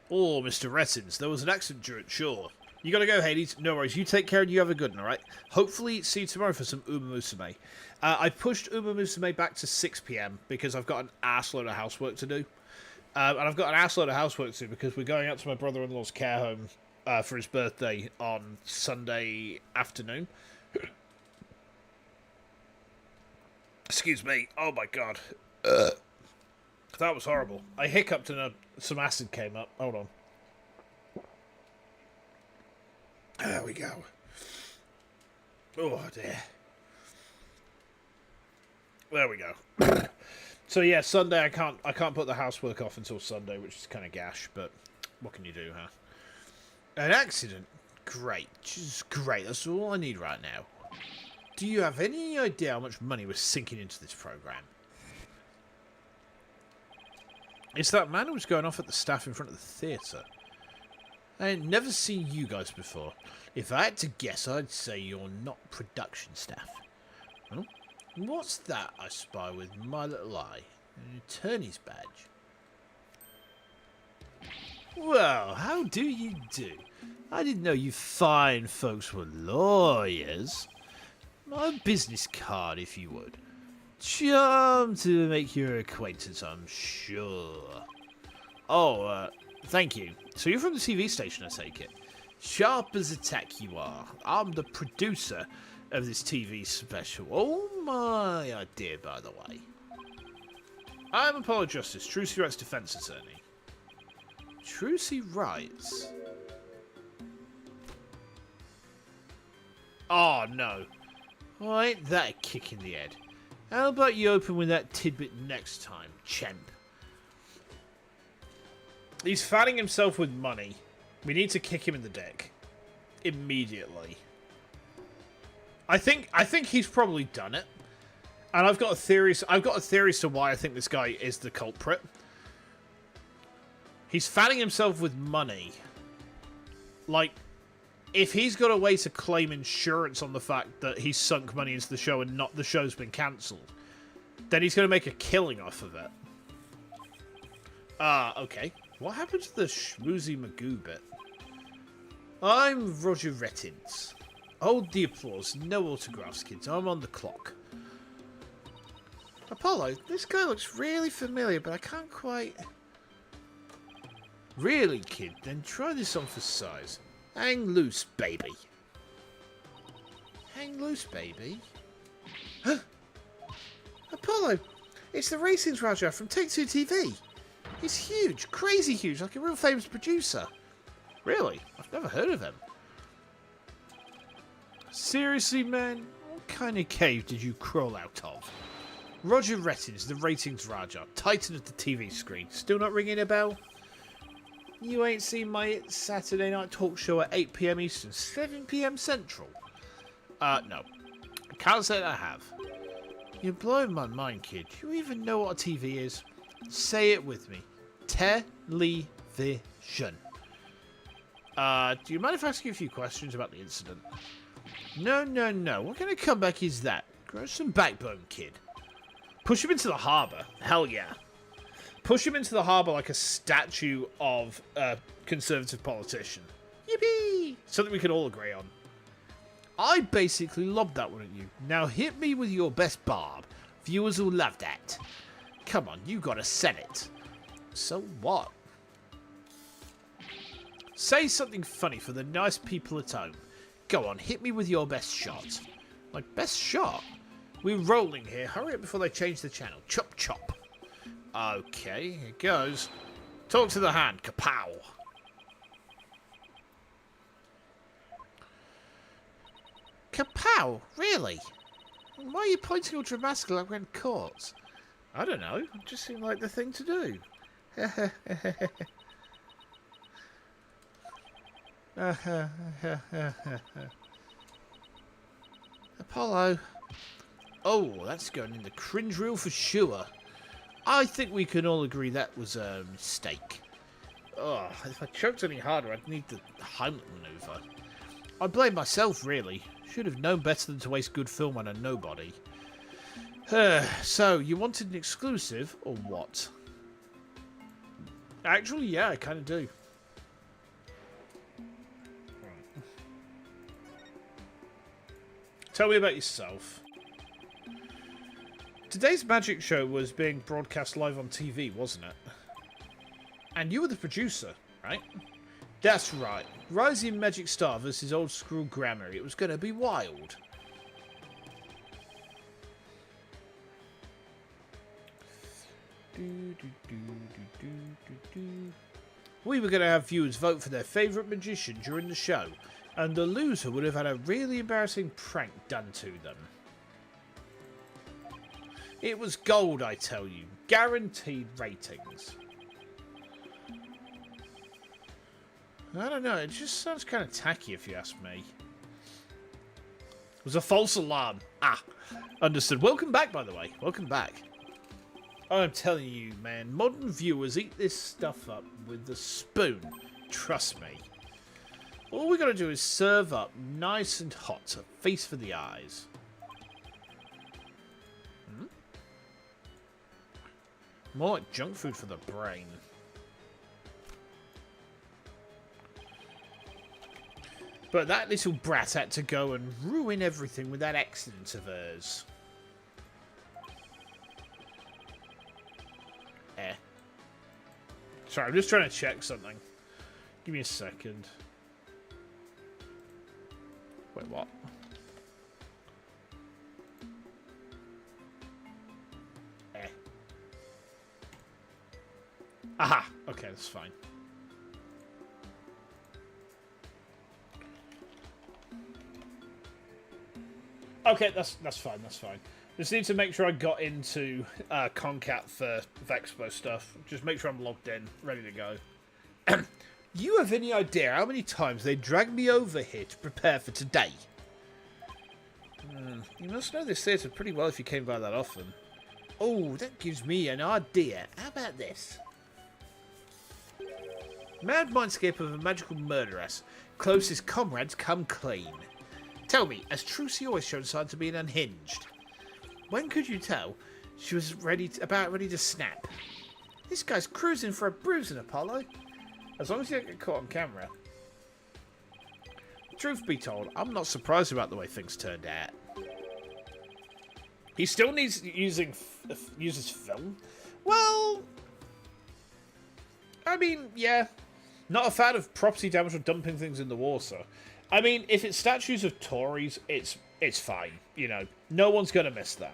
Oh, Mr. Rettins, there was an accident during shore. You gotta go, Hades. No worries. You take care and you have a good one, alright? Hopefully, see you tomorrow for some Uma Musume. I pushed Uma Musume back to 6 PM because I've got an arseload of housework to do. And I've got an arseload of housework to do because we're going out to my brother-in-law's care home for his birthday on Sunday afternoon. Excuse me. Oh my god. That was horrible. I hiccuped and some acid came up. Hold on. There we go. Oh dear. There we go. So yeah, Sunday I can't put the housework off until Sunday, which is kind of gash, but what can you do, huh? An accident? Great. Just great. That's all I need right now. Do you have any idea how much money we're sinking into this program? It's that man who was going off at the staff in front of the theatre. I ain't never seen you guys before. If I had to guess, I'd say you're not production staff. Huh? What's that I spy with my little eye? An attorney's badge. Well, how do you do? I didn't know you fine folks were lawyers. My business card, if you would. Charmed to make your acquaintance, I'm sure. Oh, thank you. So you're from the TV station, I take it. Sharp as a tack you are. I'm the producer of this TV special. Oh, my idea, by the way. I'm Apollo Justice, Trucy Wright's defense attorney. Trucy Wright's? Oh, no. Well, ain't that a kick in the head? How about you open with that tidbit next time, champ? He's fanning himself with money. We need to kick him in the dick. Immediately. I think he's probably done it. And I've got a theory. I've got a theory as to why I think this guy is the culprit. He's fanning himself with money. Like, if he's got a way to claim insurance on the fact that he's sunk money into the show and not the show's been cancelled, then he's going to make a killing off of it. Okay. What happened to the schmoozy Magoo bit? I'm Roger Rettins. Hold the applause. No autographs, kids. I'm on the clock. Apollo, this guy looks really familiar, but I can't quite... Really, kid? Then try this on for size. Hang loose, baby. Hang loose, baby? Huh? Apollo, it's the Racing's Raja from Take-Two TV. He's huge, crazy huge, like a real famous producer. Really? I've never heard of him. Seriously, man? What kind of cave did you crawl out of? Roger Rettins, the Ratings Raja, Titan of the TV screen. Still not ringing a bell? You ain't seen my Saturday night talk show at 8 PM Eastern, 7 PM Central? No. I can't say that I have. You're blowing my mind, kid. You even know what a TV is? Say it with me. Television. Do you mind if I ask you a few questions about the incident? No. What kind of comeback is that? Grow some backbone, kid. Push him into the harbour. Hell yeah. Push him into the harbour like a statue of a conservative politician. Yippee! Something we can all agree on. I basically lobbed that one at you. Now hit me with your best barb. Viewers will love that. Come on, you gotta sell it. So what? Say something funny for the nice people at home. Go on, hit me with your best shot. My best shot? We're rolling here. Hurry up before they change the channel. Chop chop. Okay, here goes. Talk to the hand. Kapow. Kapow? Really? Why are you pointing all dramatically like we're in courts? I don't know. It just seemed like the thing to do. Apollo. Oh, that's going in the cringe reel for sure. I think we can all agree that was a mistake. Oh, if I choked any harder, I'd need the Heimlich maneuver. I blame myself, really. Should have known better than to waste good film on a nobody. So, you wanted an exclusive, or what? Actually, yeah, I kind of do. Tell me about yourself. Today's magic show was being broadcast live on TV, wasn't it? And you were the producer, right? That's right. Rising Magic Star versus Old School Grammar. It was going to be wild. We were going to have viewers vote for their favourite magician during the show, and the loser would have had a really embarrassing prank done to them. It was gold, I tell you. Guaranteed ratings. I don't know, it just sounds kind of tacky if you ask me. It was a false alarm. Ah, understood. Welcome back, by the way. Welcome back. I'm telling you, man, modern viewers eat this stuff up with a spoon. Trust me. All we gotta do is serve up nice and hot, a feast for the eyes. More like junk food for the brain. But that little brat had to go and ruin everything with that accident of hers. Sorry, I'm just trying to check something. Give me a second. Wait, what? Aha! Okay, that's fine. Okay, that's fine, that's fine. Just need to make sure I got into Concat for Vexpo stuff. Just make sure I'm logged in, ready to go. You have any idea how many times they dragged me over here to prepare for today? You must know this theatre pretty well if you came by that often. Oh, that gives me an idea. How about this? Mad mindscape of a magical murderess. Closest comrades come clean. Tell me, has Trucy always shown signs of being unhinged? When could you tell she was about ready to snap? This guy's cruising for a bruising, Apollo. As long as you don't get caught on camera. Truth be told, I'm not surprised about the way things turned out. He still needs uses film. Well, I mean, yeah. Not a fan of property damage or dumping things in the water. I mean, if it's statues of Tories, it's fine. You know, no one's gonna miss them.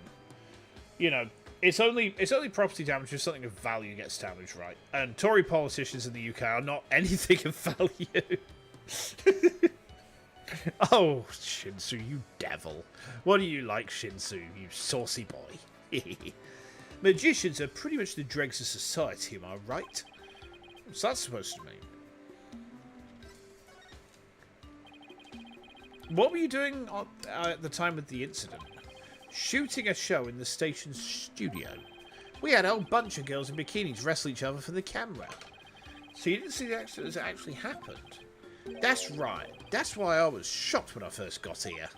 You know, it's only property damage if something of value gets damaged, right? And Tory politicians in the UK are not anything of value. Oh, Shinsu, you devil. What do you like, Shinsu, you saucy boy? Magicians are pretty much the dregs of society, am I right? What's that supposed to mean? What were you doing at the time of the incident? Shooting a show in the station's studio. We had a whole bunch of girls in bikinis wrestle each other for the camera. So you didn't see the accident as it actually happened? That's right. That's why I was shocked when I first got here.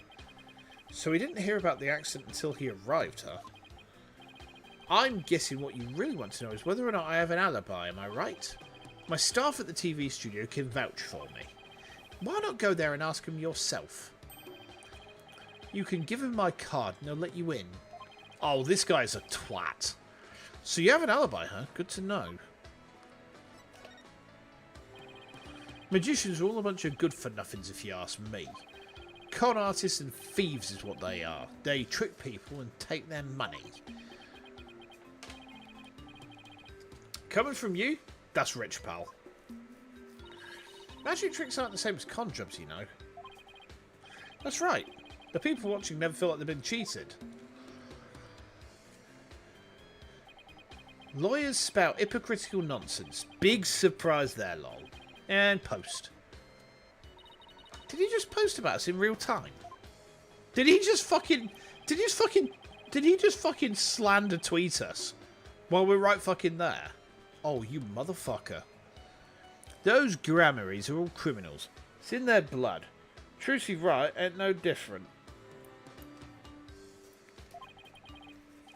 So we didn't hear about the accident until he arrived, huh? I'm guessing what you really want to know is whether or not I have an alibi, am I right? My staff at the TV studio can vouch for me. Why not go there and ask him yourself? You can give him my card and he'll let you in. Oh, this guy's a twat. So you have an alibi, huh? Good to know. Magicians are all a bunch of good-for-nothings, if you ask me. Con artists and thieves is what they are. They trick people and take their money. Coming from you, that's rich, pal. Magic tricks aren't the same as con jobs, you know. That's right. The people watching never feel like they've been cheated. Lawyers spout hypocritical nonsense. Big surprise there, lol. And post. Did he just post about us in real time? Did he just fucking slander tweet us while we're right fucking there? Oh, you motherfucker. Those grammaries are all criminals. It's in their blood. Trucy right ain't no different.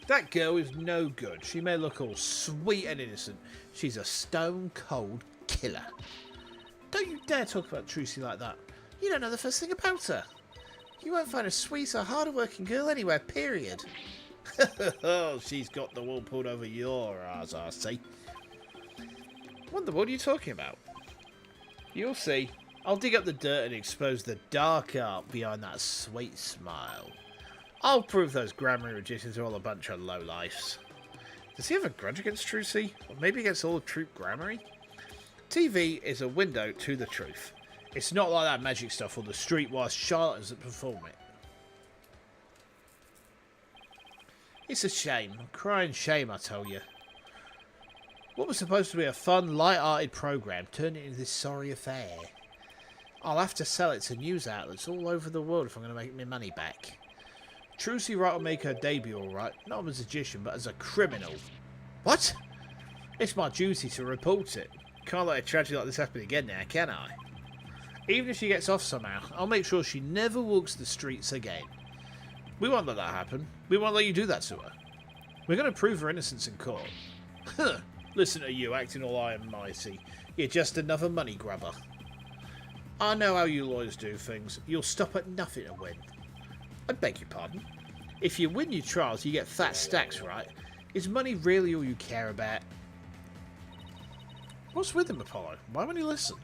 That girl is no good. She may look all sweet and innocent. She's a stone cold killer. Don't you dare talk about Trucy like that. You don't know the first thing about her. You won't find a sweeter, harder working girl anywhere, period. Oh, she's got the wool pulled over your arse, I see. Wonder, what are you talking about? You'll see. I'll dig up the dirt and expose the dark art behind that sweet smile. I'll prove those grammar magicians are all a bunch of lowlifes. Does he have a grudge against Trucy? Or maybe against all of Troop Grammary? TV is a window to the truth. It's not like that magic stuff or the streetwise charlatans that perform it. It's a shame. A crying shame, I tell you. What was supposed to be a fun, light-hearted programme turned into this sorry affair. I'll have to sell it to news outlets all over the world if I'm going to make my money back. Trucy Wright will make her debut alright, not as a magician, but as a criminal. What? It's my duty to report it. Can't let a tragedy like this happen again now, can I? Even if she gets off somehow, I'll make sure she never walks the streets again. We won't let that happen. We won't let you do that to her. We're going to prove her innocence in court. Huh. Listen to you, acting all high and mighty. You're just another money grubber. I know how you lawyers do things. You'll stop at nothing to win. I beg your pardon. If you win your trials, you get fat stacks, right? Is money really all you care about? What's with him, Apollo? Why won't he listen?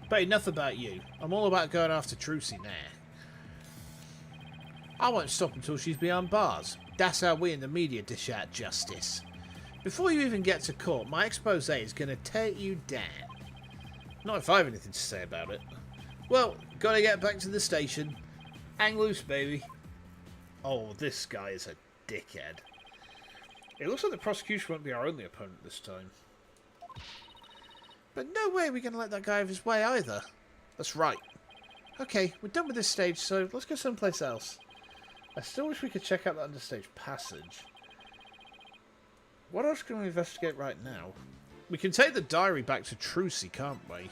But enough about you. I'm all about going after Trucy now. I won't stop until she's behind bars. That's how we in the media dish out justice. Before you even get to court, my expose is going to tear you down. Not if I have anything to say about it. Well, gotta get back to the station. Hang loose, baby. Oh, this guy is a dickhead. It looks like the prosecution won't be our only opponent this time. But no way we're going to let that guy have his way either. That's right. Okay, we're done with this stage, so let's go someplace else. I still wish we could check out the understage passage. What else can we investigate right now? We can take the diary back to Trucy, can't we?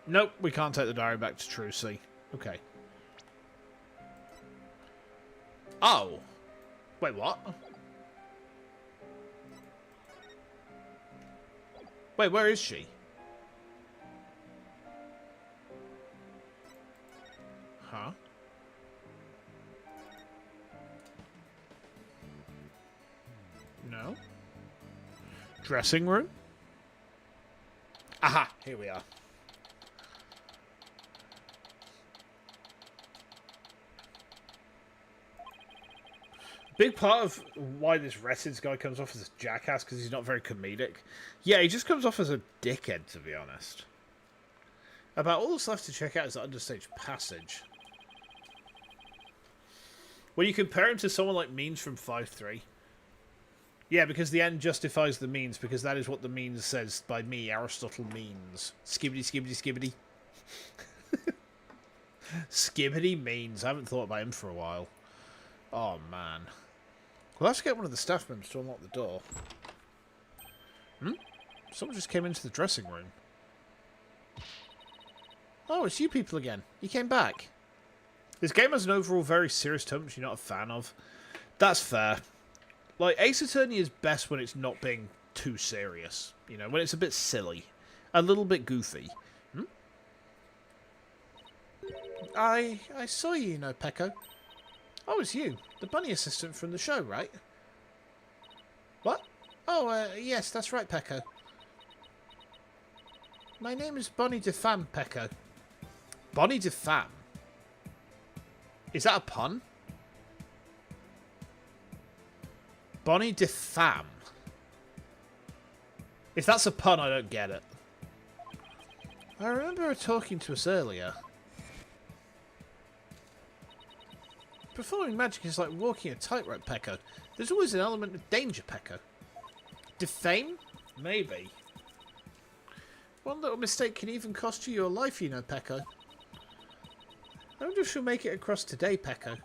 Nope, we can't take the diary back to Trucy. Okay. Oh! Wait, what? Wait, where is she? Huh? No? Dressing room? Aha! Here we are. Big part of why this Resid's guy comes off as a jackass because he's not very comedic. Yeah, he just comes off as a dickhead, to be honest. About all that's left to check out is the understage passage. Well, you compare him to someone like Means from 5-3. Yeah, because the end justifies the means, because that is what the means says by me, Aristotle Means. Skibbity, skibbity, skibbity. Skibbity Means. I haven't thought about him for a while. Oh, man. Well, let's get one of the staff members to unlock the door. Hmm? Someone just came into the dressing room. Oh, it's you people again. You came back. This game has an overall very serious tone, which you're not a fan of. That's fair. Like, Ace Attorney is best when it's not being too serious. You know, when it's a bit silly. A little bit goofy. Hmm? I saw you, Pecco. Oh, it's you. The bunny assistant from the show, right? What? Oh, yes, that's right, Pecco. My name is Bonnie DeFam, Pecco. Bonnie DeFam? Is that a pun? Bonnie DeFam. If that's a pun, I don't get it. I remember her talking to us earlier. Performing magic is like walking a tightrope, Pecco. There's always an element of danger, Pecco. Defame? Maybe. One little mistake can even cost you your life, Pecco. I wonder if she'll make it across today, Pecco.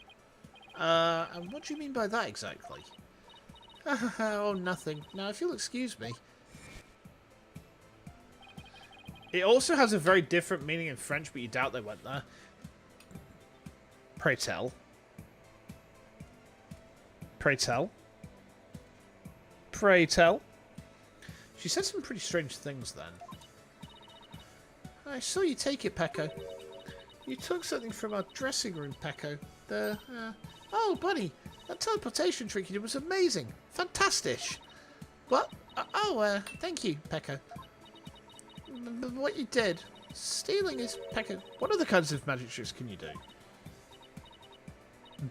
And what do you mean by that exactly? Oh, nothing. Now, if you'll excuse me. It also has a very different meaning in French, but you doubt they went there. Pray tell. Pray tell. Pray tell. She said some pretty strange things then. I saw you take it, Pecco. You took something from our dressing room, Pecco. Oh, Bunny, that teleportation trick you did was amazing. Fantastic. What? Thank you, Pecco. But what you did, stealing is, Pecco. What other kinds of magic tricks can you do?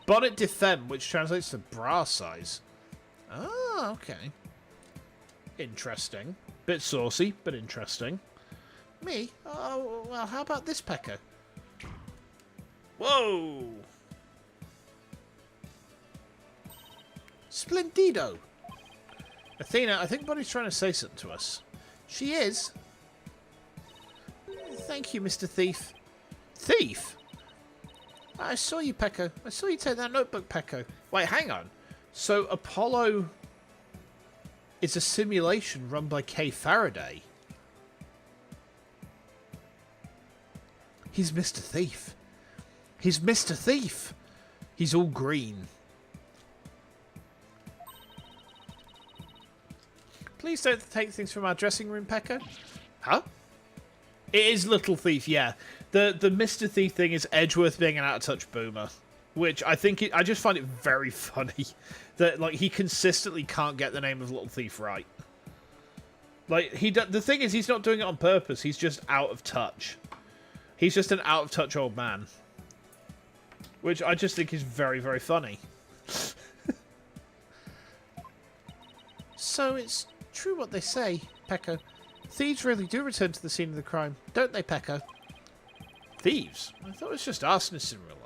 Bonnet de femme, which translates to bra size. Oh, okay. Interesting. Bit saucy, but interesting. Me? Oh, well, how about this, Pecco? Whoa! Splendido! Athena, I think Bonnie's trying to say something to us. She is. Thank you, Mr. Thief. Thief? I saw you, Pecco. I saw you take that notebook, Pecco. Wait, hang on. So Apollo is a simulation run by Kay Faraday. He's Mr. Thief. He's Mr. Thief. He's all green. Please don't take things from our dressing room, Pecco. Huh? It is Little Thief, yeah. The Mr. Thief thing is Edgeworth being an out-of-touch boomer. Which I just find it very funny. That, like, he consistently can't get the name of Little Thief right. Like, the thing is, he's not doing it on purpose. He's just out of touch. He's just an out-of-touch old man. Which I just think is very, very funny. So it's true what they say, Pecco. Thieves really do return to the scene of the crime, don't they, Pecco? Thieves? I thought it was just arsonists in real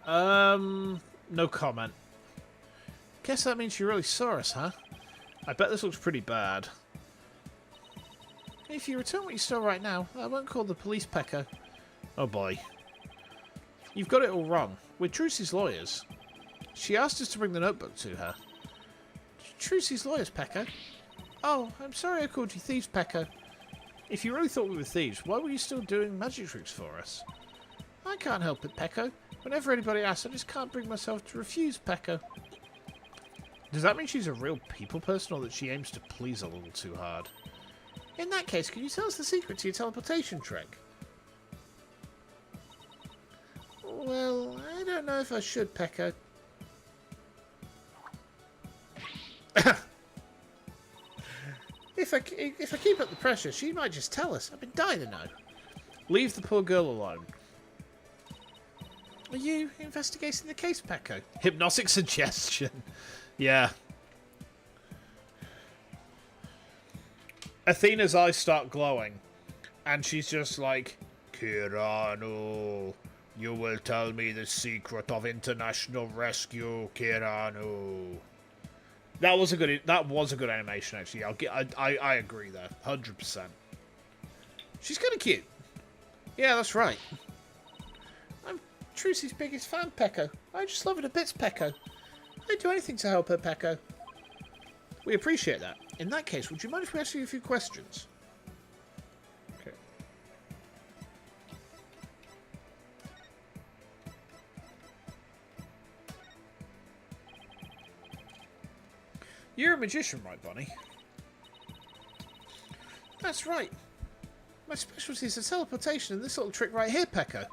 life. No comment. Guess that means you really saw us, huh? I bet this looks pretty bad. If you return what you stole right now, I won't call the police, Pecco. Oh boy. You've got it all wrong. We're Trucy's lawyers. She asked us to bring the notebook to her. Trucy's lawyers, Pecco. Oh, I'm sorry I called you thieves, Pecco. If you really thought we were thieves, why were you still doing magic tricks for us? I can't help it, Pecco. Whenever anybody asks, I just can't bring myself to refuse, Pecco. Does that mean she's a real people person, or that she aims to please a little too hard? In that case, can you tell us the secret to your teleportation trick? Well, I don't know if I should, Pecco. If I keep up the pressure, she might just tell us. I've been dying to know. Leave the poor girl alone. Are you investigating the case, Pecco? Hypnotic suggestion. Yeah. Athena's eyes start glowing. And she's just like, Kirano, you will tell me the secret of international rescue, Kirano. That was a good animation, actually. I agree there, 100%. She's kind of cute. Yeah, that's right. I'm Trucy's biggest fan, Pecco. I just love her to bits, Pecco. I'd do anything to help her, Pecco. We appreciate that. In that case, would you mind if we ask you a few questions? Okay. You're a magician, right, Bonnie? That's right. My specialty is the teleportation and this little trick right here, Pecco.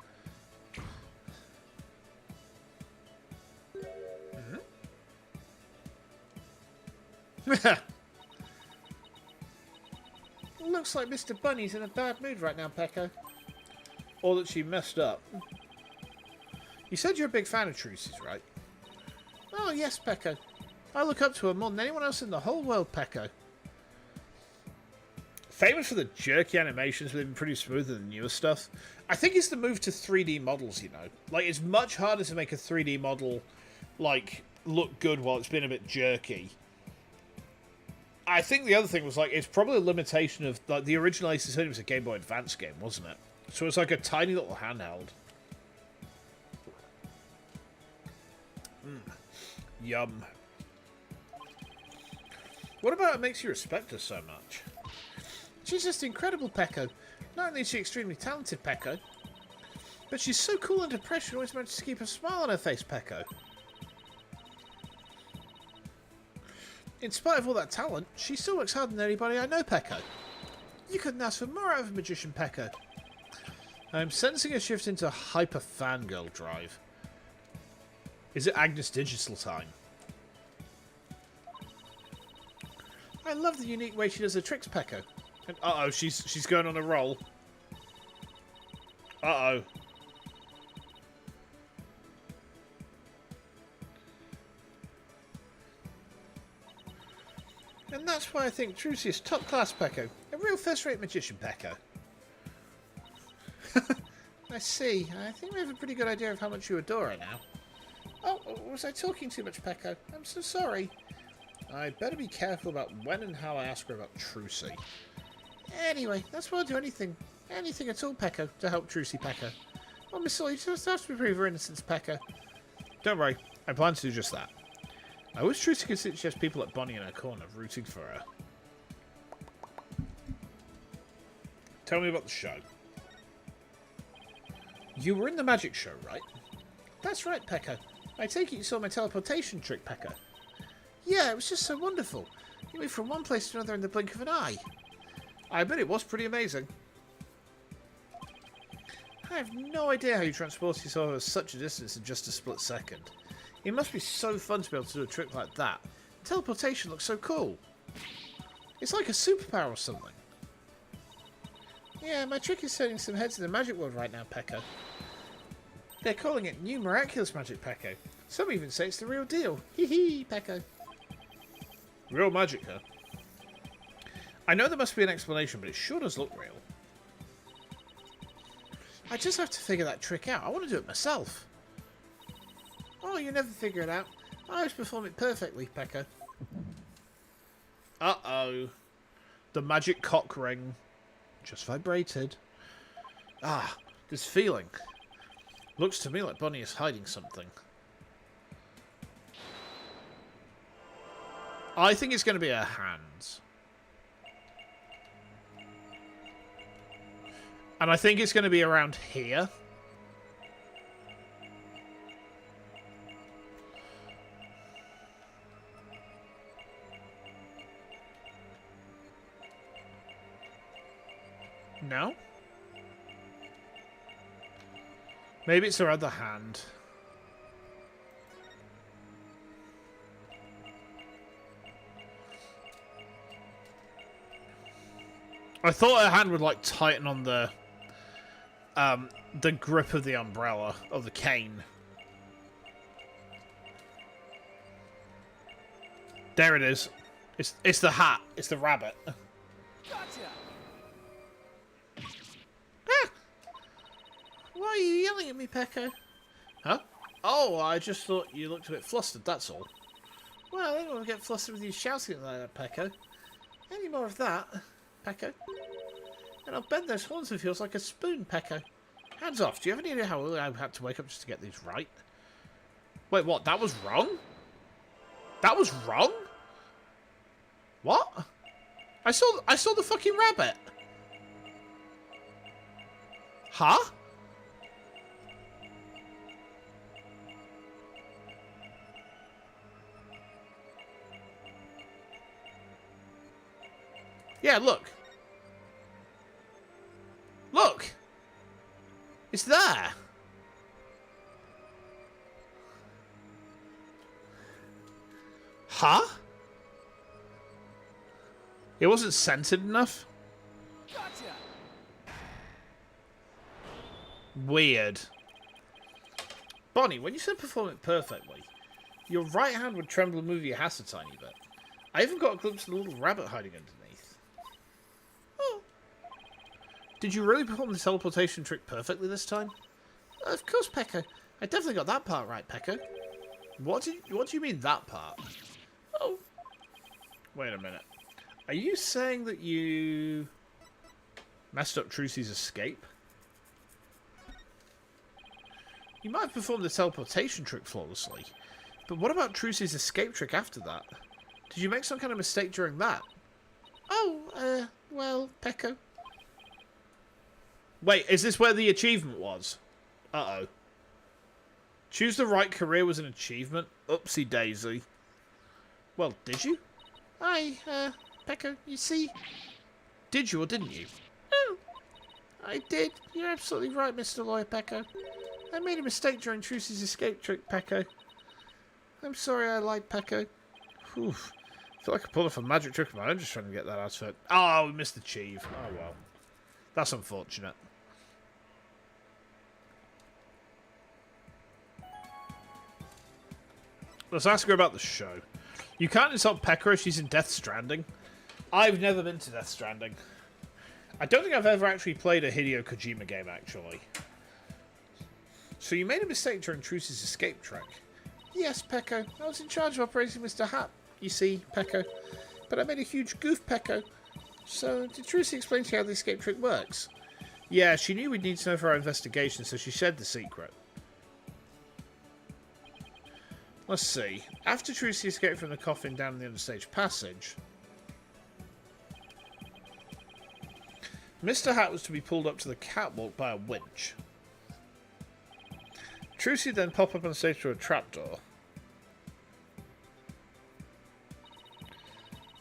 Looks like Mr. Bunny's in a bad mood right now, Pecco. Or that she messed up. You said you're a big fan of Trucy's, right? Oh, yes, Pecco. I look up to her more than anyone else in the whole world, Pecco. Famous for the jerky animations, but they've been pretty smoother than newer stuff. I think it's the move to 3D models, you know. Like, it's much harder to make a 3D model, like, look good while it's been a bit jerky. I think the other thing was, like, it's probably a limitation of, like, the original Ace Attorney was a Game Boy Advance game, wasn't it? So it's like a tiny little handheld. Yum. What about it makes you respect her so much? She's just incredible, Pecco. Not only is she extremely talented, Pecco, but she's so cool under pressure and always manages to keep a smile on her face, Pecco. In spite of all that talent, she still works harder than anybody I know, Pecco. You couldn't ask for more out of a magician, Pecco. I'm sensing a shift into hyper fangirl drive. Is it Agnes Digital time? I love the unique way she does her tricks, Pecco. And uh-oh, she's going on a roll. Uh-oh. And that's why I think Trucy is top class, Pecco. A real first-rate magician, Pecco. I see. I think we have a pretty good idea of how much you adore her now. Oh, was I talking too much, Pecco? I'm so sorry. I'd better be careful about when and how I ask her about Trucy. Anyway, that's why I'll do anything at all, Pecco, to help Trucy, Pecco. Oh, Miss Sawyer, you just have to prove her innocence, Pecco. Don't worry, I plan to do just that. I wish Trucy could sit just people like Bonnie in her corner, rooting for her. Tell me about the show. You were in the magic show, right? That's right, Pecco. I take it you saw my teleportation trick, Pecco. Yeah, it was just so wonderful. You moved from one place to another in the blink of an eye. I bet it was pretty amazing. I have no idea how you transported yourself over such a distance in just a split second. It must be so fun to be able to do a trick like that. Teleportation looks so cool. It's like a superpower or something. Yeah, my trick is turning some heads in the magic world right now, Pecco. They're calling it new miraculous magic, Pecco. Some even say it's the real deal. Hee hee, Pecco. Real magic, huh? I know there must be an explanation, but it sure does look real. I just have to figure that trick out. I want to do it myself. Oh, you never figure it out. I always perform it perfectly, Pecco. Uh-oh. The magic cock ring. Just vibrated. Ah, this feeling. Looks to me like Bonnie is hiding something. I think it's going to be her hands. And I think it's going to be around here. No? Maybe it's her other hand. I thought her hand would like tighten on the grip of the umbrella, of the cane. There it is. It's the hat. It's the rabbit. Gotcha. Ah! Why are you yelling at me, Pecco? Huh? Oh, I just thought you looked a bit flustered, that's all. Well, I don't want to get flustered with you shouting like that, Pecco. Any more of that, Pecco? And I'll bend those horns of yours like a spoon, Pecco. Hands off. Do you have any idea how I had to wake up just to get these right? Wait, what? That was wrong? That was wrong? What? I saw the fucking rabbit. Huh? Yeah, look. Look! It's there! Huh? It wasn't centered enough? Gotcha. Weird. Bonnie, when you said perform it perfectly, your right hand would tremble and move your hat a tiny bit. I even got a glimpse of the little rabbit hiding underneath. Oh. Did you really perform the teleportation trick perfectly this time? Of course, Pecco. I definitely got that part right, Pecco. What do you mean, that part? Oh. Wait a minute. Are you saying that you messed up Trucy's escape? You might have performed the teleportation trick flawlessly, but what about Trucy's escape trick after that? Did you make some kind of mistake during that? Oh, well, Pecco. Wait, is this where the achievement was? Uh-oh. Choose the right career was an achievement? Oopsie daisy. Well, did you? Pecco, you see? Did you or didn't you? Oh, I did. You're absolutely right, Mr. Lawyer Pecco. I made a mistake during Trucy's escape trick, Pecco. I'm sorry I lied, Pecco. Whew. I feel like I pulled off a magic trick of my own just trying to get that out of it. Oh, we missed the achieve. Oh, well. That's unfortunate. Let's ask her about the show. You can't insult Pecco if she's in Death Stranding. I've never been to Death Stranding. I don't think I've ever actually played a Hideo Kojima game, actually. So you made a mistake during Trucy's escape trick? Yes, Pecco. I was in charge of operating Mr. Hat, you see, Pecco. But I made a huge goof, Pecco. So, did Trucy explain to you how the escape trick works? Yeah, she knew we'd need to know for our investigation, so she shared the secret. Let's see. After Trucy escaped from the coffin down the understage passage, Mr. Hat was to be pulled up to the catwalk by a winch. Trucy then popped up on stage through a trapdoor.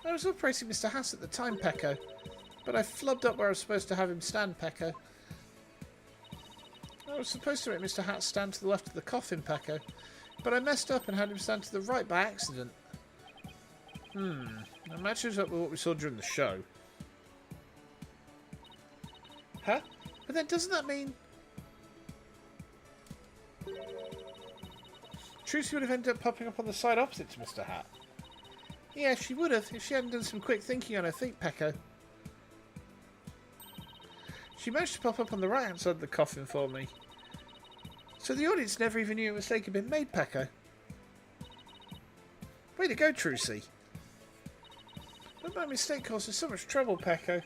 I was operating Mr. Hat at the time, Pecco, but I flubbed up where I was supposed to have him stand, Pecco. I was supposed to make Mr. Hat stand to the left of the coffin, Pecco, but I messed up and had him stand to the right by accident. That matches up with what we saw during the show. Huh? But then doesn't that mean Trucy would have ended up popping up on the side opposite to Mr. Hat? Yeah, she would have if she hadn't done some quick thinking on her feet, Pecco. She managed to pop up on the right-hand side of the coffin for me. So the audience never even knew a mistake had been made, Pecco. Way to go, Trucy. But my mistake caused us so much trouble, Pecco.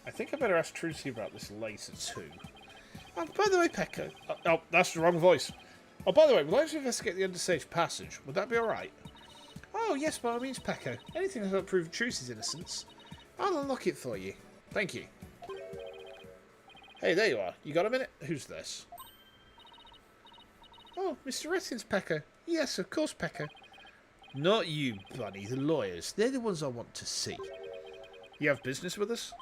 I think I better ask Trucy about this later, too. Oh, by the way, Pecco... Oh, that's the wrong voice. Oh, by the way, we'd like to investigate the understage passage. Would that be alright? Oh, yes, by all means, Pecco. Anything that will prove Trucy's innocence. I'll unlock it for you. Thank you. Hey, there you are. You got a minute? Who's this? Oh, Mr. Rettins, Pecco. Yes, of course, Pecco. Not you, Bunny. The lawyers. They're the ones I want to see. You have business with us?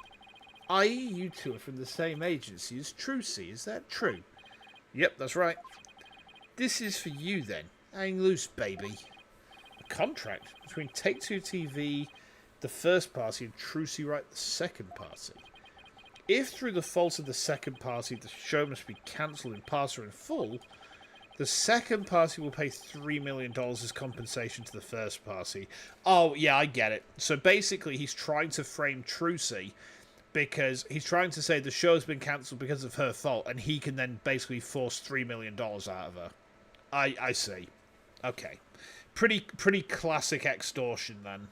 I.e., you two are from the same agency as Trucy. Is that true? Yep, that's right. This is for you, then. Hang loose, baby. A contract between Take-Two TV, the first party, and Trucy Wright, the second party. If through the fault of the second party the show must be cancelled in part or in full, the second party will pay $3 million as compensation to the first party. Oh, yeah, I get it. So basically he's trying to frame Trucy because he's trying to say the show's been cancelled because of her fault, and he can then basically force $3 million out of her. I see. Okay. Pretty classic extortion, then.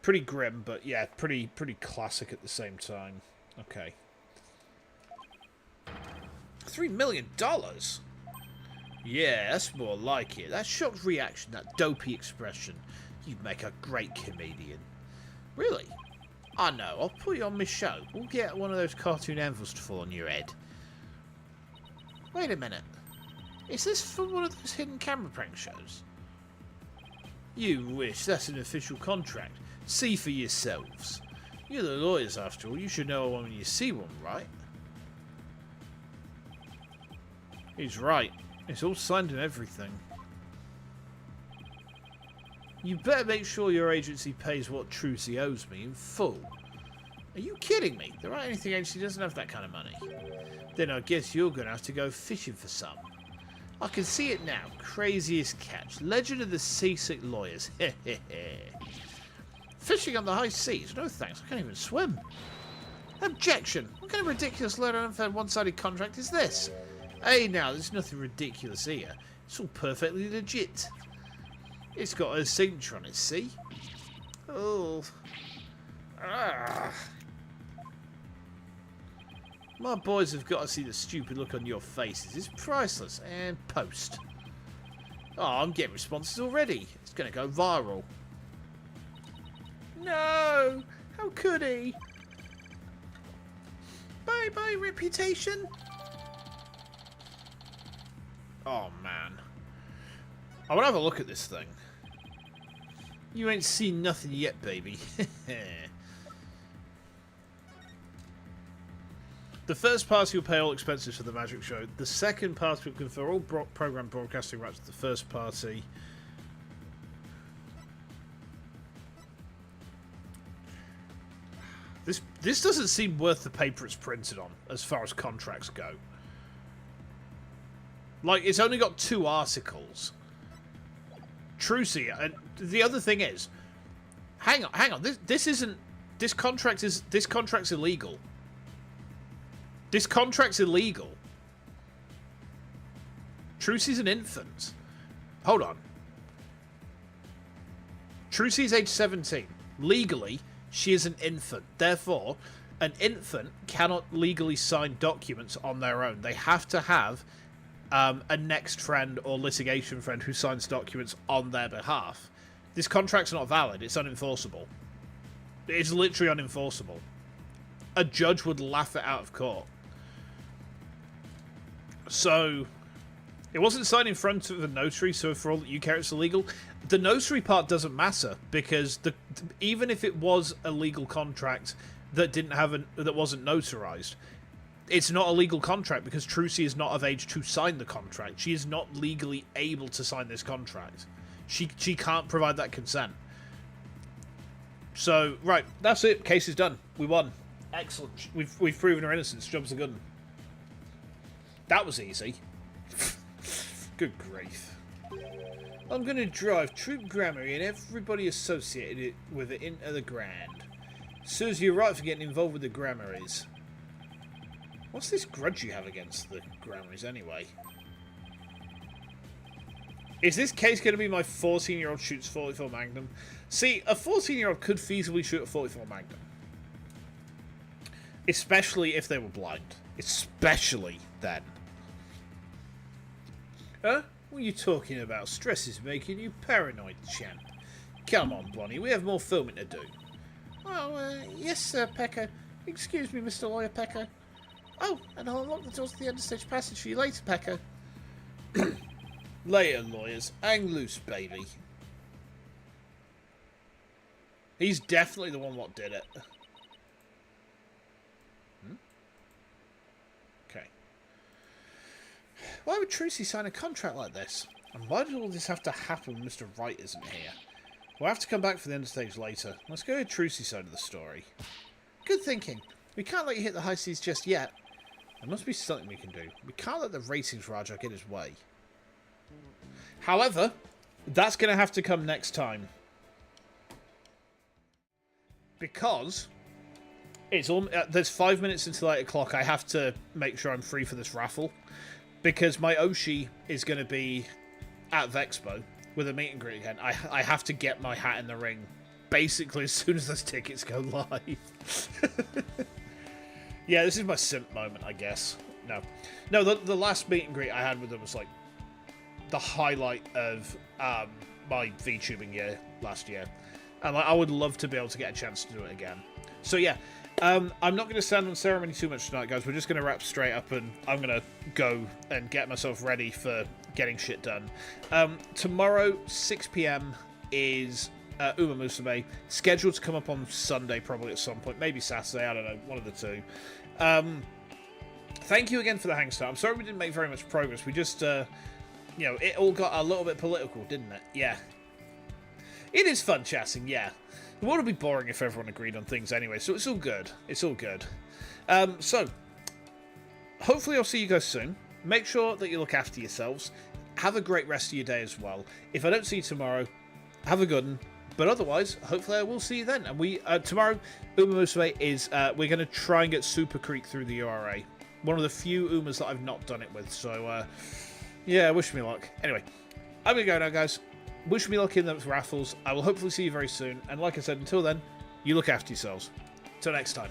Pretty grim, but yeah, pretty classic at the same time. Okay. $3 million? Yeah, that's more like it. That shocked reaction, that dopey expression. You'd make a great comedian. Really? I know, I'll put you on my show. We'll get one of those cartoon anvils to fall on your head. Wait a minute. Is this for one of those hidden camera prank shows? You wish. That's an official contract. See for yourselves. You're the lawyers, after all. You should know one when you see one, right? He's right. It's all signed and everything. You better make sure your agency pays what Trucy owes me in full. Are you kidding me? There ain't anything agency doesn't have that kind of money. Then I guess you're going to have to go fishing for some. I can see it now. Craziest catch. Legend of the seasick lawyers. Fishing on the high seas? No thanks. I can't even swim. Objection. What kind of ridiculous, low and unfair one-sided contract is this? Hey now, there's nothing ridiculous here. It's all perfectly legit. It's got her signature on it, see? Oh. Ah. My boys have got to see the stupid look on your faces. It's priceless. And post. Oh, I'm getting responses already. It's going to go viral. No! How could he? Bye-bye, reputation. Oh, man. I want to have a look at this thing. You ain't seen nothing yet, baby. The first party will pay all expenses for the magic show. The second party will confer all program broadcasting rights to the first party. This doesn't seem worth the paper it's printed on, as far as contracts go. Like, it's only got 2 articles. Trucy, and the other thing is, hang on, this contract's illegal. This contract's illegal. Trucy's an infant. Hold on. Trucy's age 17. Legally, she is an infant. Therefore, an infant cannot legally sign documents on their own. They have to have a next friend or litigation friend who signs documents on their behalf. This contract's not valid. It's unenforceable. It's literally unenforceable. A judge would laugh it out of court. So, it wasn't signed in front of a notary, so for all that you care, it's illegal. The notary part doesn't matter, because even if it was a legal contract that that wasn't notarized, it's not a legal contract because Trucy is not of age to sign the contract. She is not legally able to sign this contract. She can't provide that consent. So, right, that's it. Case is done. We won. Excellent. We've proven her innocence. Job's a good one. That was easy. Good grief. I'm going to drive Troop Grammary and everybody associated with it into the ground. Serves you right for getting involved with the Grammaries. What's this grudge you have against the Grammaries anyway? Is this case going to be my 14-year-old shoots 44 Magnum? See, a 14-year-old could feasibly shoot a 44 Magnum. Especially if they were blind. Especially then. Huh? What are you talking about? Stress is making you paranoid, champ. Come on, Blondie, we have more filming to do. Oh, yes, Sir Pecco. Excuse me, Mr. Lawyer Pecco. Oh, and I'll unlock the doors to the understage passage for you later, Pecco. Later, lawyers. Hang loose, baby. He's definitely the one what did it. Okay. Why would Trucy sign a contract like this? And why did all this have to happen when Mr. Wright isn't here? We'll have to come back for the understage later. Let's go to Trucy's side of the story. Good thinking. We can't let you hit the high seas just yet. There must be something we can do. We can't let the ratings Raja get his way. However, that's going to have to come next time. Because it's there's 5 minutes until 8 o'clock. I have to make sure I'm free for this raffle. Because my Oshi is going to be at Vexpo with a meet and greet again. I have to get my hat in the ring basically as soon as those tickets go live. Yeah, this is my simp moment, I guess. No, the last meet and greet I had with them was like the highlight of my VTubing year last year. And I would love to be able to get a chance to do it again. So yeah, I'm not going to stand on ceremony too much tonight, guys. We're just going to wrap straight up, and I'm going to go and get myself ready for getting shit done. Tomorrow, 6 PM, is Uma Musume. Scheduled to come up on Sunday, probably at some point. Maybe Saturday, I don't know. One of the two. Thank you again for the hang start. I'm sorry we didn't make very much progress. We just, it all got a little bit political, didn't it? Yeah. It is fun chatting, yeah. The world would be boring if everyone agreed on things anyway, so it's all good. It's all good. So, hopefully I'll see you guys soon. Make sure that you look after yourselves. Have a great rest of your day as well. If I don't see you tomorrow, have a good one. But otherwise, hopefully I will see you then. And we tomorrow, Uma Musume is, we're going to try and get Super Creek through the URA. One of the few Umas that I've not done it with, so, yeah, wish me luck. Anyway, I'm going to go now, guys. Wish me luck in those raffles. I will hopefully see you very soon. And like I said, until then, you look after yourselves. Till next time.